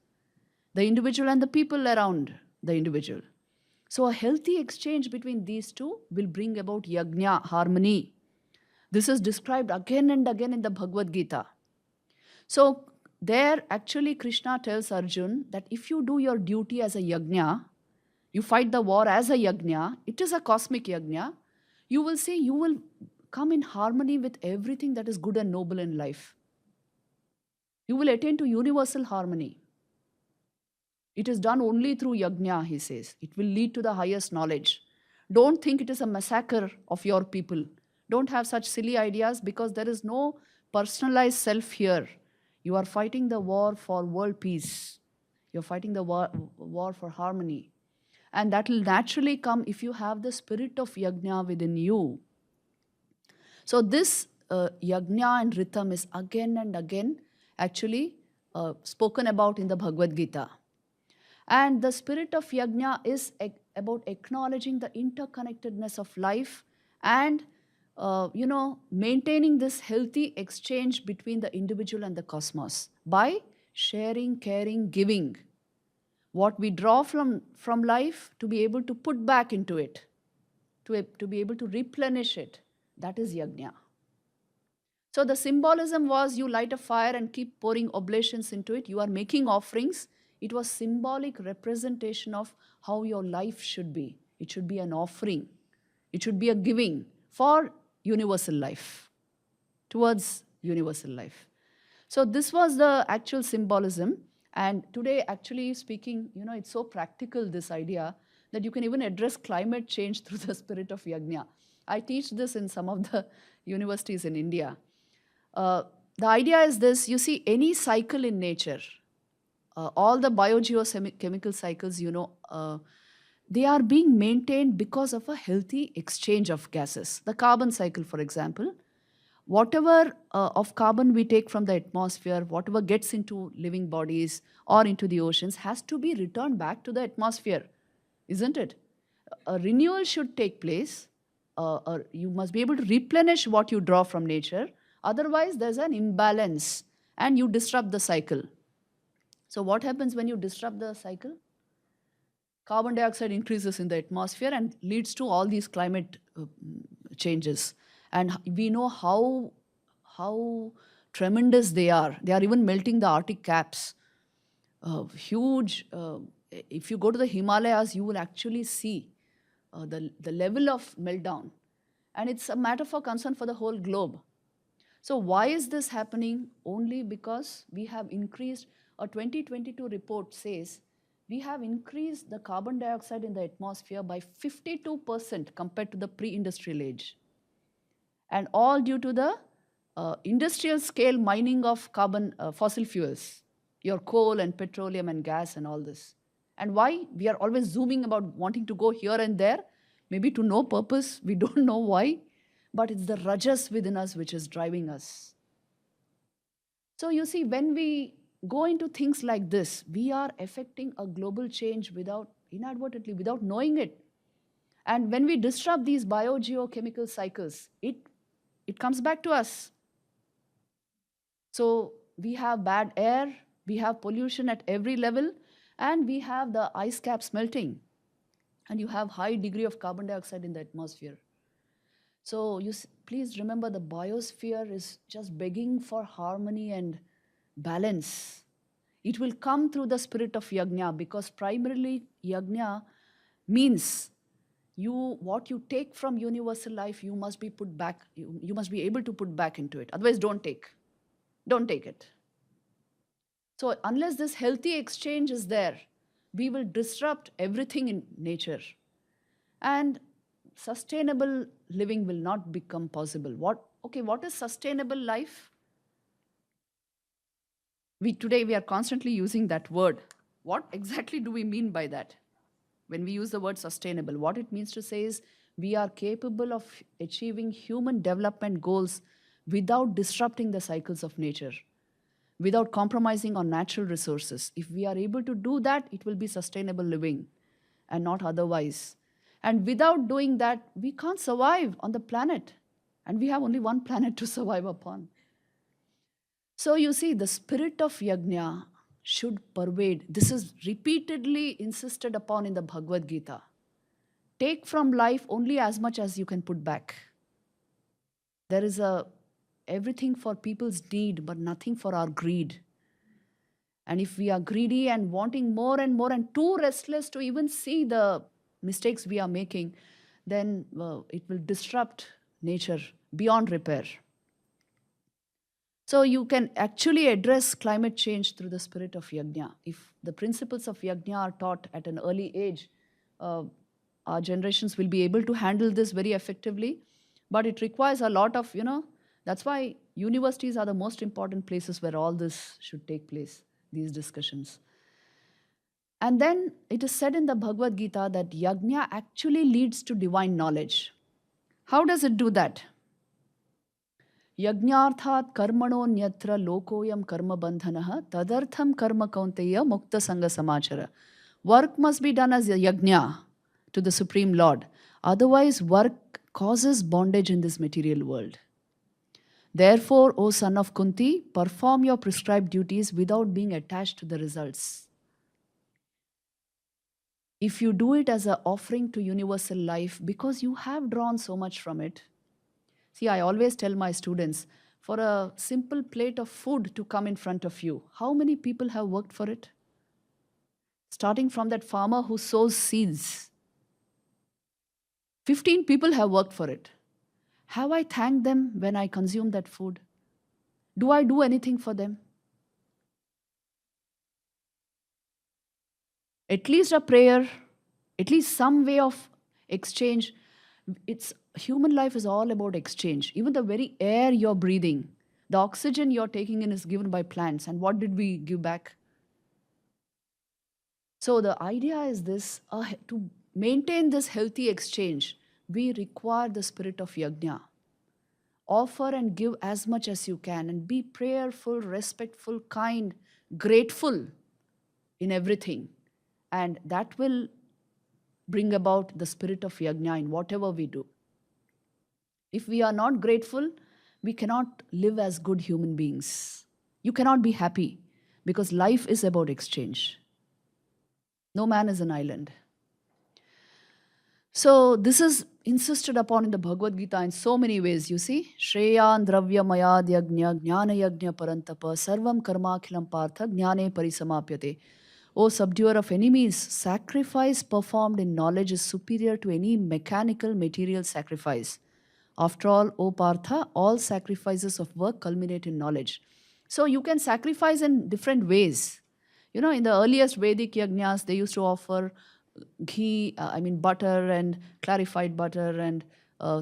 the individual and the people around the individual. So a healthy exchange between these two will bring about yajna, harmony. This is described again and again in the Bhagavad Gita. So there actually Krishna tells Arjun that if you do your duty as a yajna, you fight the war as a yajna, it is a cosmic yajna, you will see, you will come in harmony with everything that is good and noble in life. You will attain to universal harmony. It is done only through yajna, he says. It will lead to the highest knowledge. Don't think it is a massacre of your people. Don't have such silly ideas, because there is no personalized self here. You are fighting the war for world peace. You're fighting the war for harmony. And that will naturally come if you have the spirit of yajna within you. So this yajna and rhythm is again and again actually spoken about in the Bhagavad Gita. And the spirit of yajna is about acknowledging the interconnectedness of life and maintaining this healthy exchange between the individual and the cosmos by sharing, caring, giving. What we draw from life, to be able to put back into it, to be able to replenish it, that is yajna. So the symbolism was, you light a fire and keep pouring oblations into it. You are making offerings. It was symbolic representation of how your life should be. It should be an offering. It should be a giving for universal life, towards universal life. So this was the actual symbolism. And today, actually speaking, it's so practical, this idea, that you can even address climate change through the spirit of yajna. I teach this in some of the universities in India. The idea is this: you see, any cycle in nature, all the biogeochemical cycles, they are being maintained because of a healthy exchange of gases. The carbon cycle, for example, whatever of carbon we take from the atmosphere, whatever gets into living bodies or into the oceans, has to be returned back to the atmosphere, isn't it? A renewal should take place. You must be able to replenish what you draw from nature. Otherwise, there's an imbalance and you disrupt the cycle. So what happens when you disrupt the cycle? Carbon dioxide increases in the atmosphere and leads to all these climate changes. And we know how tremendous they are. They are even melting the Arctic caps. Huge. If you go to the Himalayas, you will actually see the level of meltdown. And it's a matter for concern for the whole globe. So why is this happening? Only because we have increased. A 2022 report says we have increased the carbon dioxide in the atmosphere by 52% compared to the pre-industrial age. And all due to the industrial scale mining of carbon fossil fuels, your coal and petroleum and gas and all this. And why? We are always zooming about wanting to go here and there, maybe to no purpose. We don't know why, but it's the rajas within us which is driving us. So you see, when we go into things like this, we are affecting a global change inadvertently, without knowing it. And when we disrupt these biogeochemical cycles, it comes back to us. So we have bad air, we have pollution at every level, and we have the ice caps melting. And you have high degree of carbon dioxide in the atmosphere. So please remember, the biosphere is just begging for harmony and balance. It will come through the spirit of yajna, because primarily yajna means What you take from universal life, you must be put back, you must be able to put back into it. Otherwise, don't take. Don't take it. So unless this healthy exchange is there, we will disrupt everything in nature. And sustainable living will not become possible. What is sustainable life? Today we are constantly using that word. What exactly do we mean by that? When we use the word sustainable, what it means to say is we are capable of achieving human development goals without disrupting the cycles of nature, without compromising on natural resources. If we are able to do that, it will be sustainable living and not otherwise. And without doing that, we can't survive on the planet. And we have only one planet to survive upon. So you see, the spirit of yajna should pervade. This is repeatedly insisted upon in the Bhagavad Gita. Take from life only as much as you can put back. There is everything for people's need, but nothing for our greed. And if we are greedy and wanting more and too restless to even see the mistakes we are making, then it will disrupt nature beyond repair. So you can actually address climate change through the spirit of yajna. If the principles of yajna are taught at an early age, our generations will be able to handle this very effectively. But it requires a lot of, that's why universities are the most important places where all this should take place, these discussions. And then it is said in the Bhagavad Gita that yajna actually leads to divine knowledge. How does it do that? Yajnarthat karmano nyatra lokoyam karma bandhanaha tadartham karma kaunteya mukta sanga samachara. Work must be done as a yajna to the Supreme Lord. Otherwise, work causes bondage in this material world. Therefore, O son of Kunti, perform your prescribed duties without being attached to the results. If you do it as an offering to universal life, because you have drawn so much from it. See, I always tell my students, for a simple plate of food to come in front of you, how many people have worked for it? Starting from that farmer who sows seeds. 15 people have worked for it. Have I thanked them when I consume that food? Do I do anything for them? At least a prayer, at least some way of exchange. Human life is all about exchange. Even the very air you're breathing, the oxygen you're taking in is given by plants. And what did we give back? So the idea is this, to maintain this healthy exchange, we require the spirit of yajna. Offer and give as much as you can and be prayerful, respectful, kind, grateful in everything. And that will bring about the spirit of yajna in whatever we do. If we are not grateful, we cannot live as good human beings. You cannot be happy because life is about exchange. No man is an island. So this is insisted upon in the Bhagavad Gita in so many ways, you see. Shreyan dravya mayad yajna jnana yajna parantapa sarvam karma akhilam partha jnane parisamapyate. O subduer of enemies, sacrifice performed in knowledge is superior to any mechanical material sacrifice. After all, O Partha, all sacrifices of work culminate in knowledge. So you can sacrifice in different ways. In the earliest Vedic yajnas, they used to offer ghee, butter and clarified butter and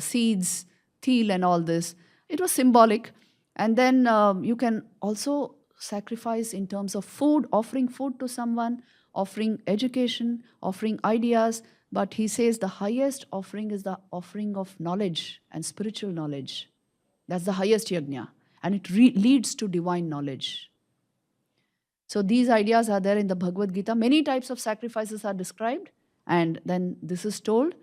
seeds, teal and all this. It was symbolic. And then you can also sacrifice in terms of food, offering food to someone, offering education, offering ideas. But he says the highest offering is the offering of knowledge and spiritual knowledge. That's the highest yajna. And it leads to divine knowledge. So these ideas are there in the Bhagavad Gita. Many types of sacrifices are described. And then this is told,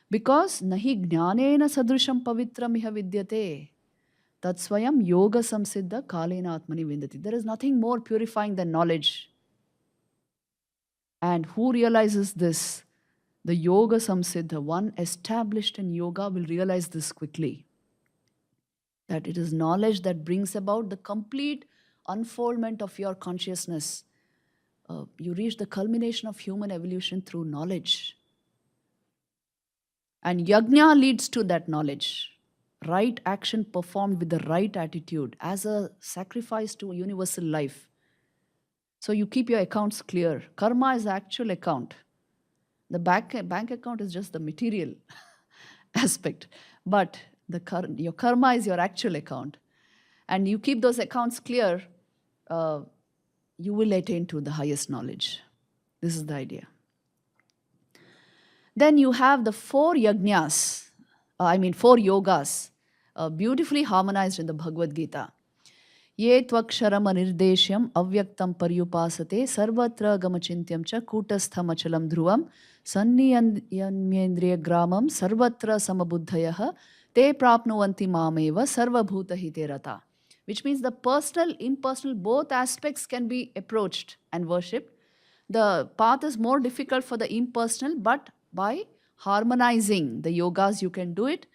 because nahi jnanena sadrisham pavitram iha vidyate, tatsvayam yoga samsiddha kalena atmani vindati. There is nothing more purifying than knowledge. And who realizes this? The yoga samsiddha, one established in yoga, will realize this quickly. That it is knowledge that brings about the complete unfoldment of your consciousness. You reach the culmination of human evolution through knowledge. And yajna leads to that knowledge. Right action performed with the right attitude as a sacrifice to universal life. So you keep your accounts clear. Karma is the actual account. The bank account is just the material aspect. But your karma is your actual account. And you keep those accounts clear, you will attain to the highest knowledge. This is the idea. Then you have the 4 yajnas, 4 yogas, beautifully harmonized in the Bhagavad Gita. Ye tvaksharam anirdeshyam avyaktam paryupasate sarvatra gamachintyam cha kutastham achalam dhruvam sanniyanyendriya gramam sarvatra samabuddhayaha te prapnuvanti mameva sarvabhuta hite rata. Which means the personal, impersonal, both aspects can be approached and worshipped. The path is more difficult for the impersonal, but by harmonizing the yogas, you can do it.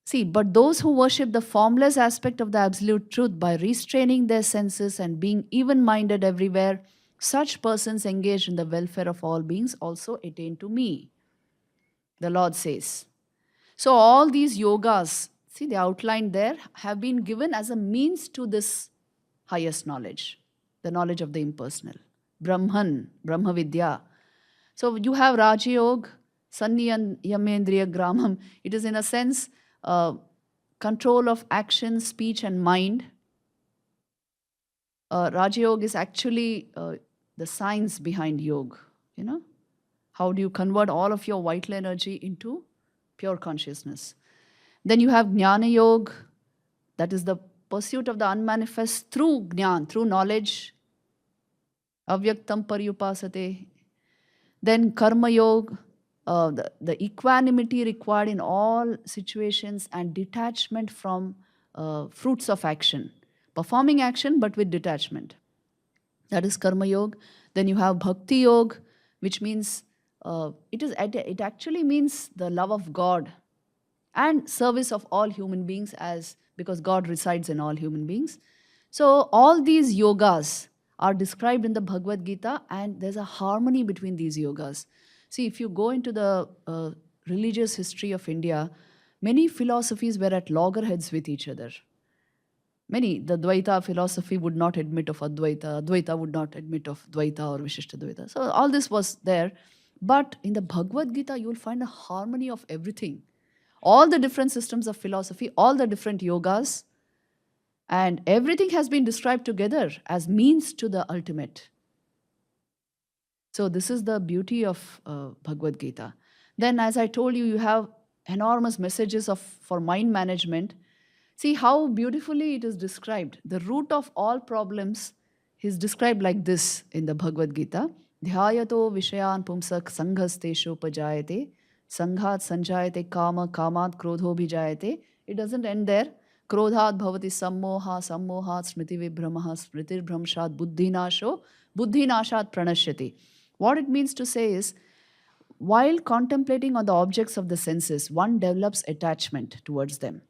See, but those who worship the formless aspect of the absolute truth by restraining their senses and being even-minded everywhere, such persons engaged in the welfare of all beings also attain to me, the Lord says. So all these yogas, see the outline there, have been given as a means to this highest knowledge, the knowledge of the impersonal. Brahman, Brahma Vidya. So you have Raja Yoga, Sanniyamendriya Gramam. It is in a sense control of action, speech and mind. Raja Yoga is actually the science behind yoga. You know, how do you convert all of your vital energy into pure consciousness? Then you have Jnana Yoga, that is the pursuit of the unmanifest through Jnana, through knowledge. Avyaktam paryupasate. Then Karma Yoga, the equanimity required in all situations and detachment from fruits of action. Performing action but with detachment. That is Karma Yoga. Then you have Bhakti Yoga, which means, it actually means the love of God and service of all human beings, because God resides in all human beings. So all these yogas are described in the Bhagavad Gita, and there's a harmony between these yogas. See, if you go into the religious history of India, many philosophies were at loggerheads with each other. The Dvaita philosophy would not admit of Advaita, Advaita would not admit of Dvaita or Vishishta Dvaita. So all this was there. But in the Bhagavad Gita, you will find a harmony of everything. All the different systems of philosophy, all the different yogas, and everything has been described together as means to the ultimate. So this is the beauty of Bhagavad Gita. Then, as I told you, you have enormous messages for mind management. See how beautifully it is described. The root of all problems is described like this in the Bhagavad Gita. Dhyayato vishayan pumsak sanghastesho pajayate sanghat sanjayate kama kamat krodho bhijayate. It doesn't end there. Krodhat bhavati sammoha sammohat smriti vibhramaha smritir bhramshat buddhinasho buddhinashat pranashyati. What it means to say is, while contemplating on the objects of the senses, one develops attachment towards them.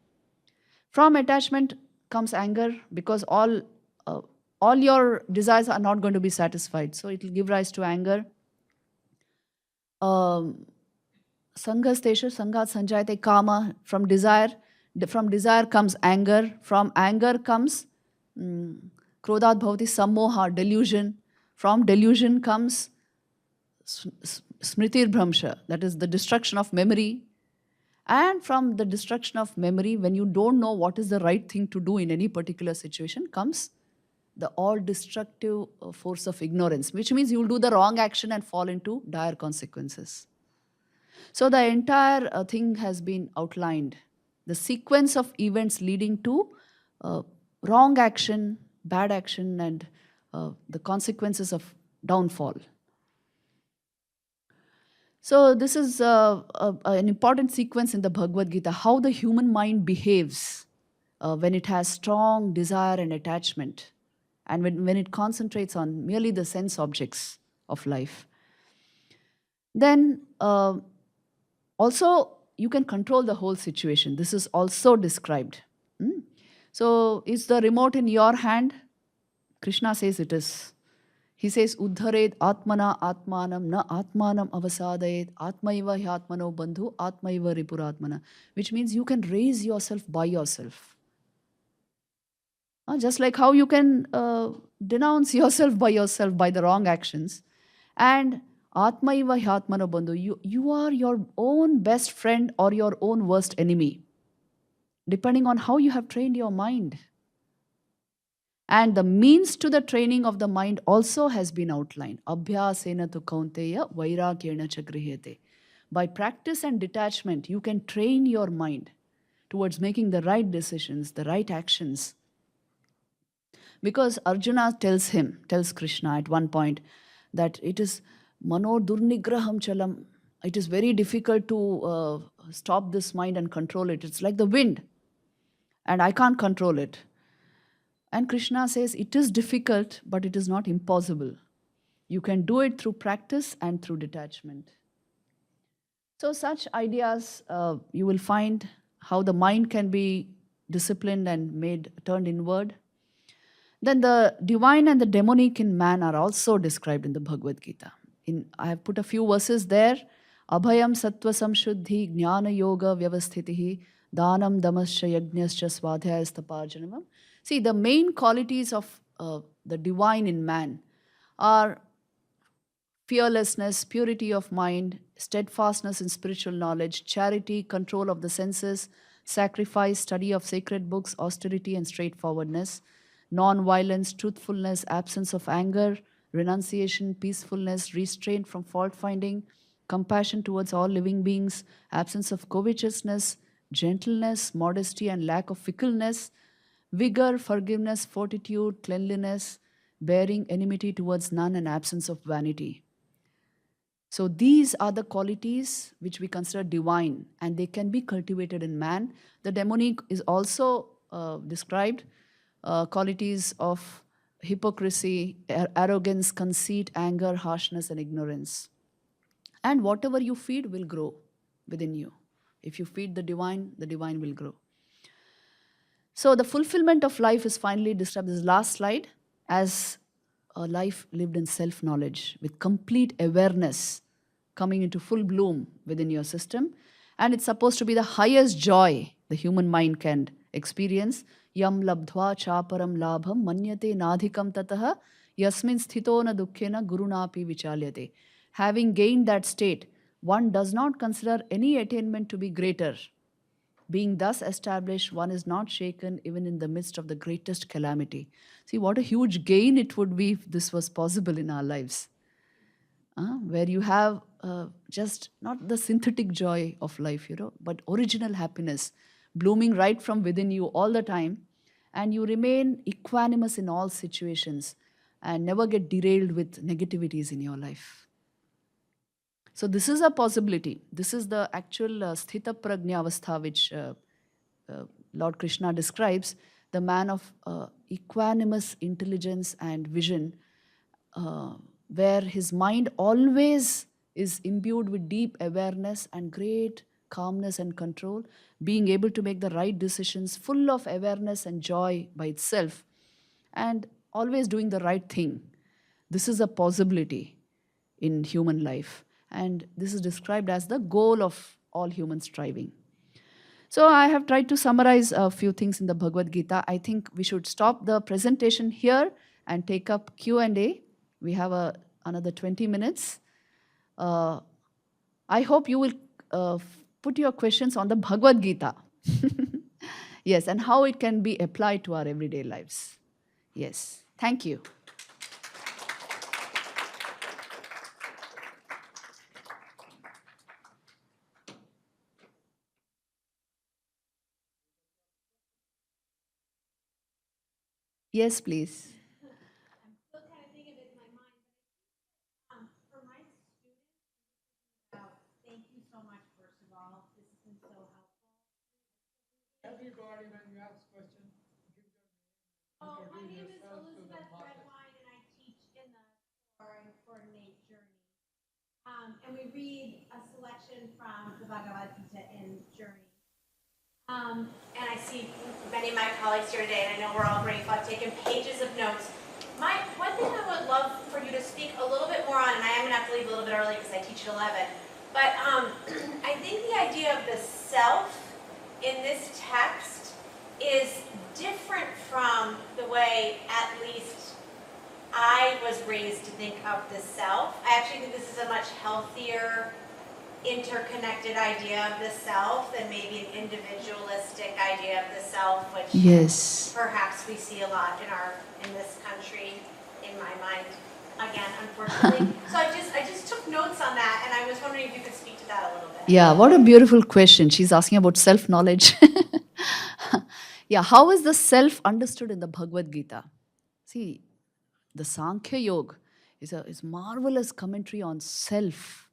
From attachment comes anger, because all your desires are not going to be satisfied. So it will give rise to anger. Sanghastesha, sanghat sanjayate kama. From desire comes anger. From anger comes krodhat bhavati sammoha, delusion. From delusion comes smritir bhramsha, that is the destruction of memory. And from the destruction of memory, when you don't know what is the right thing to do in any particular situation, comes the all-destructive force of ignorance, which means you will do the wrong action and fall into dire consequences. So the entire thing has been outlined. The sequence of events leading to wrong action, bad action, and the consequences of downfall. So this is an important sequence in the Bhagavad Gita, how the human mind behaves when it has strong desire and attachment, and when it concentrates on merely the sense objects of life. Then also you can control the whole situation. This is also described. So is the remote in your hand? Krishna says it is. He says, Uddharet Atmana Atmanam na Atmanam avasadayet Atmaiva Hyatmano Bandhu Atmaiva Ripuratmana, which means you can raise yourself by yourself. Just like how you can denounce yourself by the wrong actions. And Atmaiva Hyatmano Bandhu, you are your own best friend or your own worst enemy, depending on how you have trained your mind. And the means to the training of the mind also has been outlined. Abhyasena tu kaunteya vairagyena cha grihete. By practice and detachment, you can train your mind towards making the right decisions, the right actions. Because Arjuna tells Krishna at one point, that it is mano durnigraham chalam. It is very difficult to stop this mind and control it. It's like the wind, and I can't control it. And Krishna says, it is difficult, but it is not impossible. You can do it through practice and through detachment. So such ideas, you will find how the mind can be disciplined and turned inward. Then the divine and the demonic in man are also described in the Bhagavad Gita. I have put a few verses there. Abhayam sattva samshuddhi jnana yoga vyavasthitihi danam damascha yajnascha swadhyayasthaparjanamam. See, the main qualities of the divine in man are fearlessness, purity of mind, steadfastness in spiritual knowledge, charity, control of the senses, sacrifice, study of sacred books, austerity and straightforwardness, non-violence, truthfulness, absence of anger, renunciation, peacefulness, restraint from fault-finding, compassion towards all living beings, absence of covetousness, gentleness, modesty and lack of fickleness, vigor, forgiveness, fortitude, cleanliness, bearing enmity towards none and absence of vanity. So these are the qualities which we consider divine, and they can be cultivated in man. The demonic is also described, qualities of hypocrisy, arrogance, conceit, anger, harshness, and ignorance. And whatever you feed will grow within you. If you feed the divine will grow. So the fulfillment of life is finally described, this last slide, as a life lived in self-knowledge with complete awareness coming into full bloom within your system. And it's supposed to be the highest joy the human mind can experience. Yam labdhva chaparam labham manyate nadhikam tataha yasmin sthito na dukkhena gurunapi vichalyate. Having gained that state, one does not consider any attainment to be greater. Being thus established, one is not shaken even in the midst of the greatest calamity. See, what a huge gain it would be if this was possible in our lives. Where you have just not the synthetic joy of life, but original happiness blooming right from within you all the time, and you remain equanimous in all situations and never get derailed with negativities in your life. So this is a possibility. This is the actual sthita prajna avastha which Lord Krishna describes, the man of equanimous intelligence and vision, where his mind always is imbued with deep awareness and great calmness and control, being able to make the right decisions, full of awareness and joy by itself, and always doing the right thing. This is a possibility in human life. And this is described as the goal of all human striving. So I have tried to summarize a few things in the Bhagavad Gita. I think we should stop the presentation here and take up Q&A. We have another 20 minutes. I hope you will put your questions on the Bhagavad Gita. Yes, and how it can be applied to our everyday lives. Yes, thank you. Yes, please. I'm still kind of thinking of it in my mind, but for my students, thank you so much, first of all. This has been so helpful. Everybody, when you ask questions, give them name. Oh, my name is Elizabeth Redwine, and I teach in the Coordinate Journey. And we read a selection from the Bhagavad Gita in Journey. And I see many of my colleagues here today, and I know we're all grateful. I've taken pages of notes. One thing I would love for you to page 11. But I think the idea of the self in this text is different from the way, at least, I was raised to think of the self. I actually think this is a much healthier, interconnected idea of the self than maybe an individualistic idea of the self, which Yes. perhaps we see a lot in this country, in my mind. Again, unfortunately. So I just took notes on that, and I was wondering if you could speak to that a little bit. Yeah, what a beautiful question. She's asking about self-knowledge. Yeah, how is the self understood in the Bhagavad Gita? See, the Sankhya Yoga is marvelous commentary on self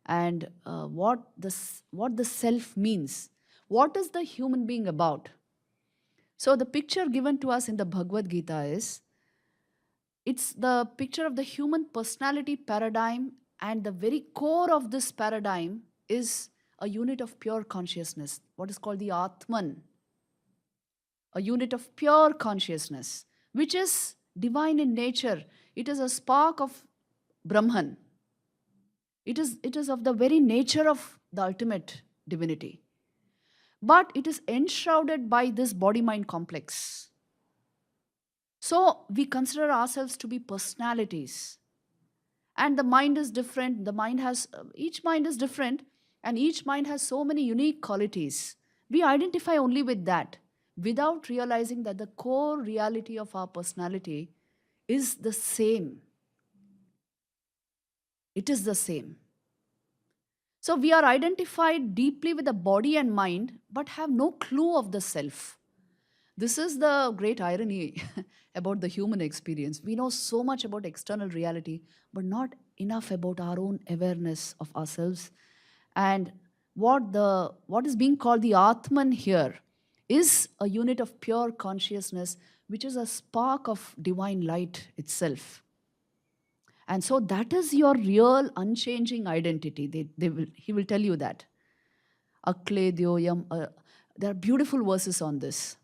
and what the self means. What is the human being about? So the picture given to us in the Bhagavad Gita is, it's the picture of the human personality paradigm, and the very core of this paradigm is a unit of pure consciousness, what is called the Atman, a unit of pure consciousness, which is divine in nature. It is a spark of Brahman. It is of the very nature of the ultimate divinity. But it is enshrouded by this body-mind complex. So we consider ourselves to be personalities. And the mind is different. Each mind is different, and each mind has so many unique qualities. We identify only with that, without realizing that the core reality of our personality is the same. It is the same. So we are identified deeply with the body and mind, but have no clue of the self. This is the great irony about the human experience. We know so much about external reality, but not enough about our own awareness of ourselves. And what is being called the Atman here is a unit of pure consciousness, which is a spark of divine light itself. And so that is your real unchanging identity. He will tell you that. Akledyoyam. There are beautiful verses on this.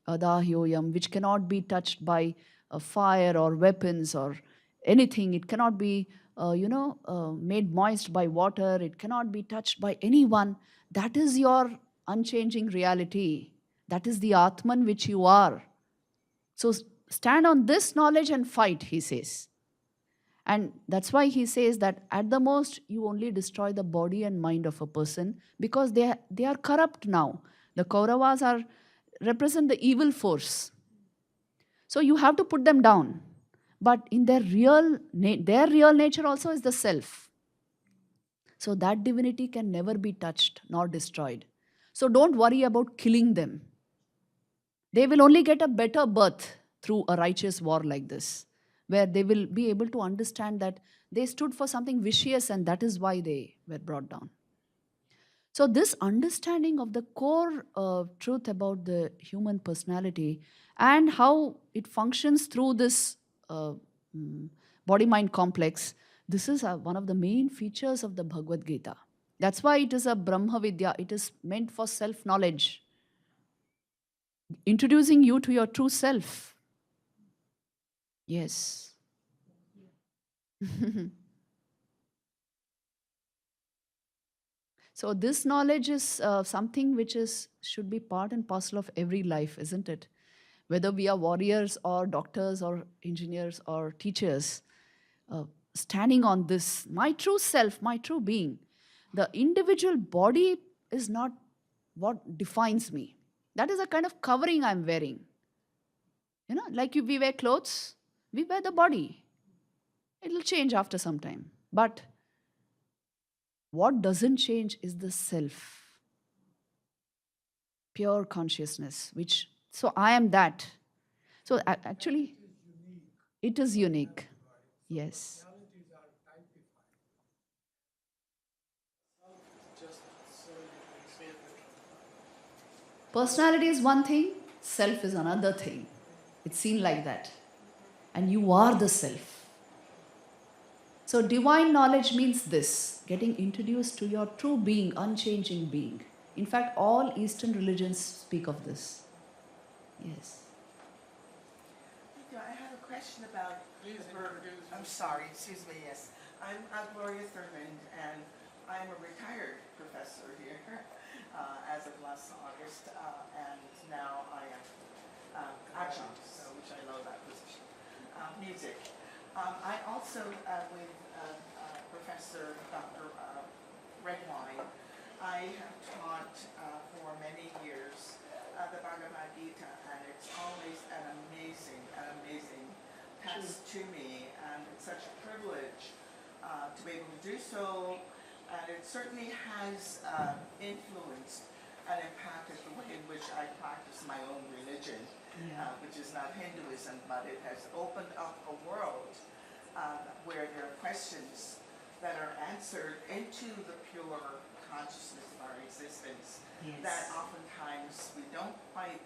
Adahyoyam, which cannot be touched by fire or weapons or anything. It cannot be, made moist by water. It cannot be touched by anyone. That is your unchanging reality. That is the Atman which you are. So stand on this knowledge and fight, he says. And that's why he says that at the most, you only destroy the body and mind of a person, because they are corrupt now. The Kauravas represent the evil force. So you have to put them down. But in their real nature also is the self. So that divinity can never be touched nor destroyed. So don't worry about killing them. They will only get a better birth through a righteous war like this, where they will be able to understand that they stood for something vicious and that is why they were brought down. So this understanding of the core truth about the human personality and how it functions through this body-mind complex, this is one of the main features of the Bhagavad Gita. That's why it is a Brahma Vidya. It is meant for self-knowledge, introducing you to your true self. Yes. So this knowledge is something which should be part and parcel of every life, isn't it? Whether we are warriors or doctors or engineers or teachers, standing on this, my true self, my true being. The individual body is not what defines me. That is a kind of covering I'm wearing. Like we wear clothes, we wear the body. It will change after some time. But what doesn't change is the self. Pure consciousness, so I am that. So actually, it is unique. Yes. Personality is one thing, self is another thing. It's seen like that. And you are the self. So divine knowledge means this, getting introduced to your true being, unchanging being. In fact, all Eastern religions speak of this. Yes. I have a question about. Please introduce I'm sorry, excuse me, yes. I'm Gloria Thurmond, and I'm a retired professor here as of last August, and now I am adjunct, so which I love that position. Music. I also, with Professor Dr. Redwine, I have taught for many years the Bhagavad Gita, and it's always an amazing text to me, and it's such a privilege to be able to do so, and it certainly has influenced and impacted the way in which I practice my own religion, which is not Hinduism, but it has opened up a world where there are questions that are answered into the pure consciousness of our existence that oftentimes we don't quite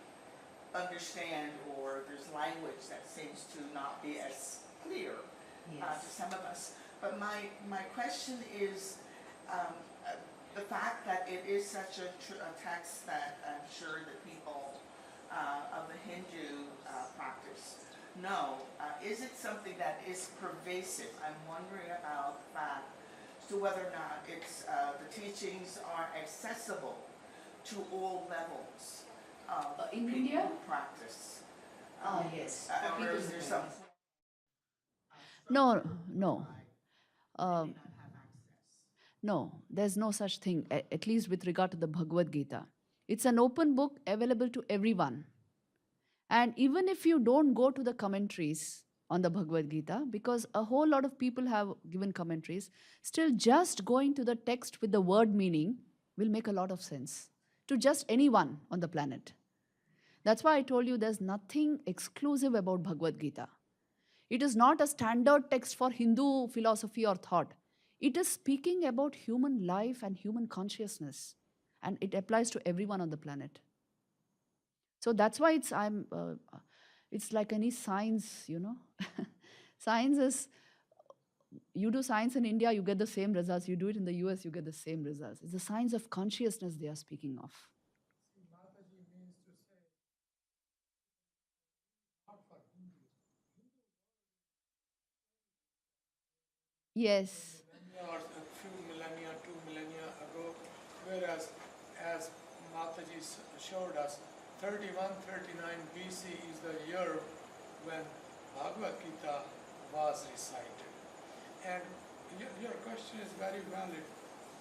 understand, or there's language that seems to not be as clear to some of us. But my question is the fact that it is such a text that I'm sure that people of the Hindu practice know. Is it something that is pervasive? I'm wondering about the fact as to whether or not it's the teachings are accessible to all levels of In people India? who practice. Yes. Or is there some No, no. may not have access? No, there's no such thing, at least with regard to the Bhagavad Gita. It's an open book available to everyone. And even if you don't go to the commentaries on the Bhagavad Gita, because a whole lot of people have given commentaries, still just going to the text with the word meaning will make a lot of sense to just anyone on the planet. That's why I told you there's nothing exclusive about Bhagavad Gita. It is not a standard text for Hindu philosophy or thought. It is speaking about human life and human consciousness, and it applies to everyone on the planet. So that's why it's like any science, you know. Science is, you do science in India, you get the same results. You do it in the US, you get the same results. It's the science of consciousness they are speaking of. Mataji means to say, not for Hindu. Yes. Millennia or a few millennia, 2 millennia ago, whereas as Mataji showed us, 3139 BC is the year when Bhagavad Gita was recited. And your question is very valid.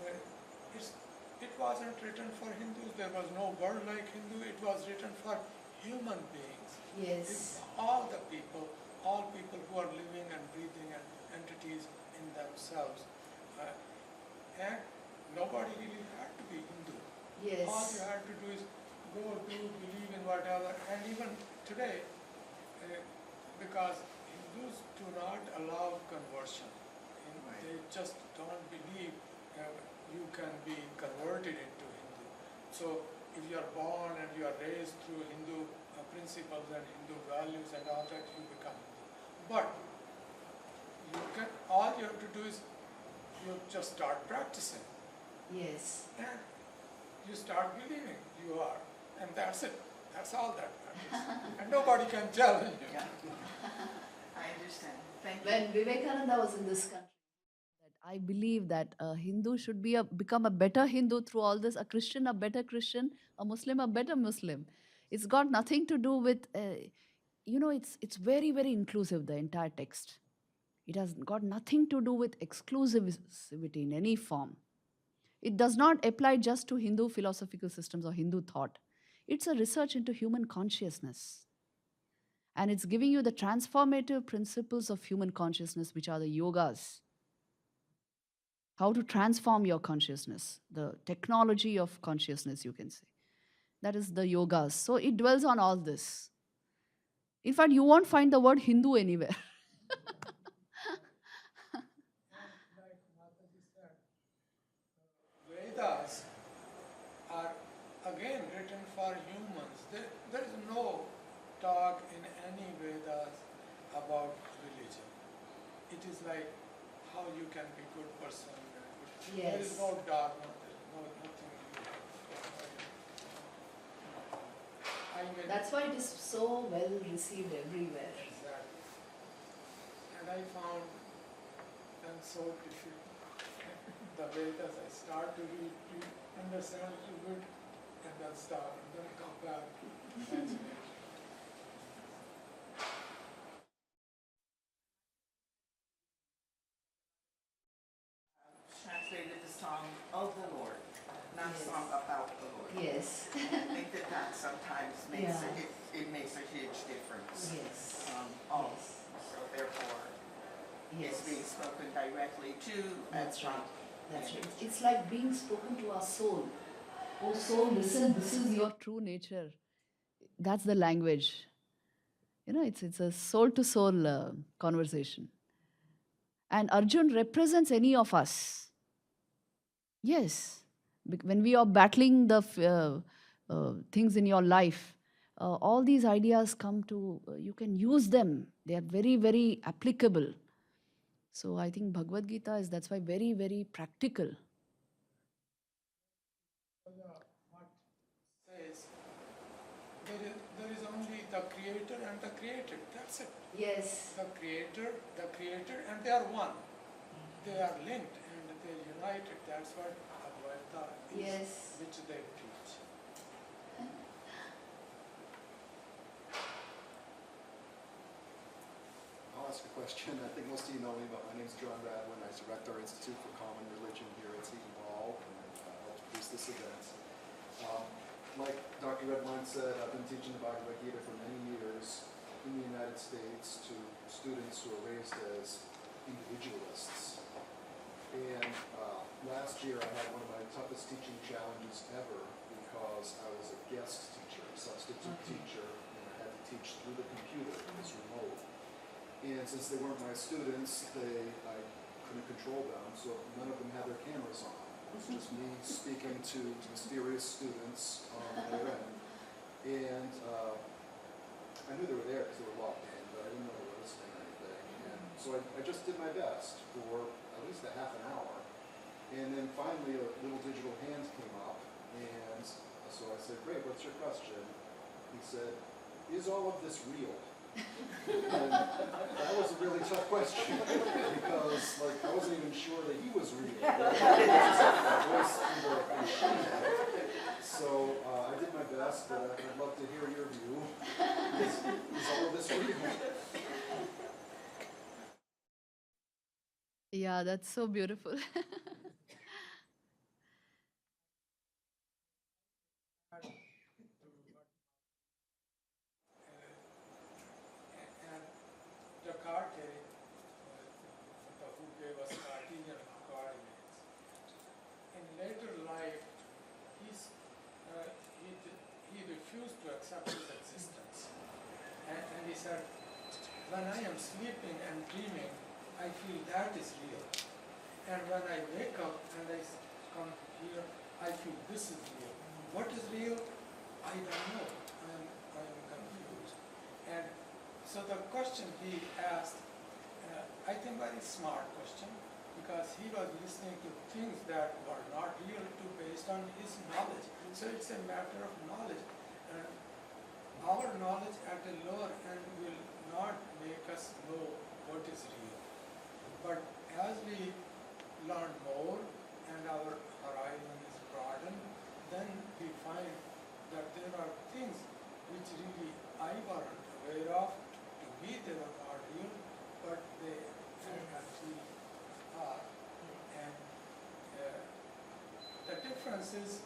It wasn't written for Hindus. There was no word like Hindu. It was written for human beings. Yes. It's all people who are living and breathing and entities in themselves. And nobody really had to be Hindu. Yes. All you had to do is go do, believe in whatever. And even today, because Hindus do not allow conversion. They just don't believe you can be converted into Hindu. So if you are born and you are raised through Hindu principles and Hindu values and all that, you become Hindu. But all you have to do is you just start practicing. Yes. And you start believing you are. And that's it. That's all that matters. And nobody can challenge you. Yeah. I understand. Thank you. When Vivekananda was in this country, that I believe that a Hindu should become a better Hindu through all this, a Christian a better Christian, a Muslim a better Muslim. It's got nothing to do with, it's very, very inclusive, the entire text. It has got nothing to do with exclusivity in any form. It does not apply just to Hindu philosophical systems or Hindu thought. It's a research into human consciousness. And it's giving you the transformative principles of human consciousness, which are the yogas. How to transform your consciousness, the technology of consciousness, you can say. That is the yogas. So it dwells on all this. In fact, you won't find the word Hindu anywhere. Like Mataji said, Vedas are again written for humans. There is no talk in any Vedas about religion. It is like how you can be good person. There is Yes. no dogma, there is nothing. I mean, That's why it is so well received everywhere. exactly. And and I found them so difficult. The Vedas, I start to read, understand a little bit, and then stop, and then come back. That's it. Translated the song of the Lord, not a song about the Lord. Yes. I think that sometimes makes Yeah. it makes a huge difference. Yes. So therefore, it's being spoken directly to. That's right. That's right. It's like being spoken to our soul. Oh soul, listen, this is your true nature. That's the language. You know, it's a soul to soul conversation. And Arjun represents any of us. Yes. When we are battling the things in your life, all these ideas come to, you can use them. They are very, very applicable. So I think Bhagavad Gita is, that's why, very, very practical. What says there is only the creator and the created. That's it. Yes. The creator, and they are one. They are linked and they're united. That's what Advaita is, Yes. which they teach. I'll ask a question. I think most of you know me, but my name is John Radwin. I direct our Institute for Common Religion here at Seton Hall, and help produce this event. Like Dr. Redwine said, I've been teaching the Bhagavad Gita for many years in the United States to students who are raised as individualists. And last year I had one of my toughest teaching challenges ever because I was a guest teacher, a substitute teacher, and I had to teach through the computer. It was remote. And since they weren't my students, I couldn't control them, so none of them had their cameras on. It was just me speaking to mysterious students on the other end. And I knew they were there because they were logged in, but I didn't know they were listening or anything. And so I just did my best for at least a half an hour. And then finally a little digital hand came up, and so I said, "Great, what's your question?" He said, "Is all of this real?" And that was a really tough question because, like, I wasn't even sure that he was real. Right? It was just like a voice in the machine. So I did my best, but I'd love to hear your view. Is all of this real? Yeah, that's so beautiful. And Descartes, who gave us Cartesian coordinates, in later life, he refused to accept his existence. And he said, when I am sleeping and dreaming, I feel that is real. And when I wake up and I come here, I feel this is real. What is real? I don't know. I am confused. And so the question he asked, I think very smart question, because he was listening to things that were not real based on his knowledge. So it's a matter of knowledge. Our knowledge at a lower end will not make us know what is real. But as we learn more and our horizon is broadened, then we find that there are things which really I wasn't aware of. To me they were not real, but they actually are. And the difference is,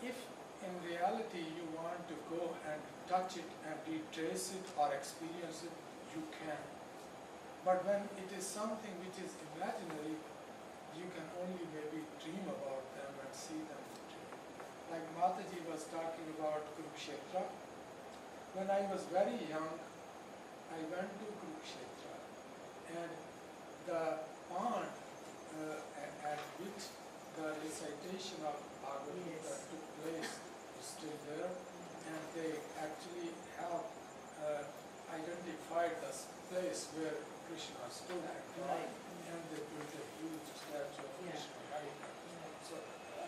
if in reality you want to go and touch it and retrace it or experience it, you can. But when it is something which is imaginary, you can only maybe dream about them and see them. Like Mataji was talking about Kurukshetra. When I was very young, I went to Kurukshetra, and the pond at which the recitation of Bhagavad Gita took place is still there, and they actually have identified the place where Krishna stood at, right? And they built a huge statue of Krishna right there. So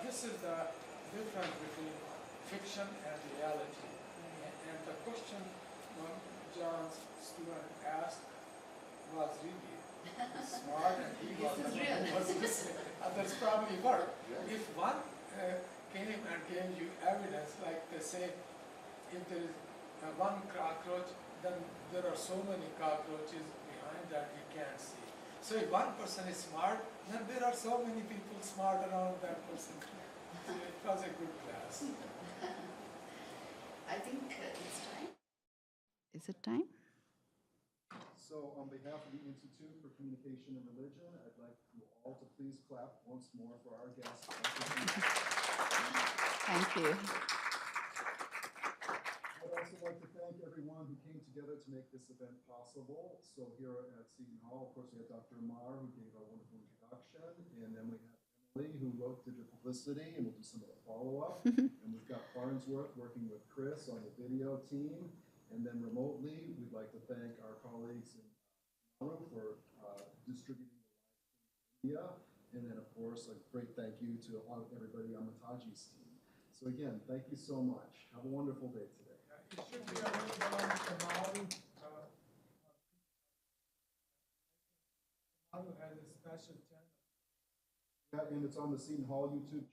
this is the difference between fiction and reality. And the question John's student asked was really smart and he was the one who was listening. Others probably were. If one came and gave you evidence, like they say, if there is one cockroach, then there are so many cockroaches behind that he can't see. So if one person is smart, then there are so many people smart around that person. So it was a good class. I think it's time. Is it time? So on behalf of the Institute for Communication and Religion, I'd like you all to please clap once more for our guest. Thank you. I'd also like to thank everyone who came together to make this event possible. So here at Seton Hall, of course, we have Dr. Amar, who gave our wonderful introduction, and then we have Emily, who wrote digital publicity, and we'll do some of the follow-up. And we've got Farnsworth working with Chris on the video team. And then remotely, we'd like to thank our colleagues in Nauru for distributing the live media. And then, of course, a great thank you to everybody on Mataji's team. So again, thank you so much. Have a wonderful day today. It should be available on Kamaru. Kamaru has a special channel. Yeah, and it's on the Seton Hall YouTube channel.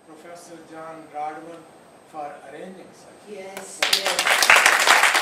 Professor John Radman for arranging such. Yes, yes.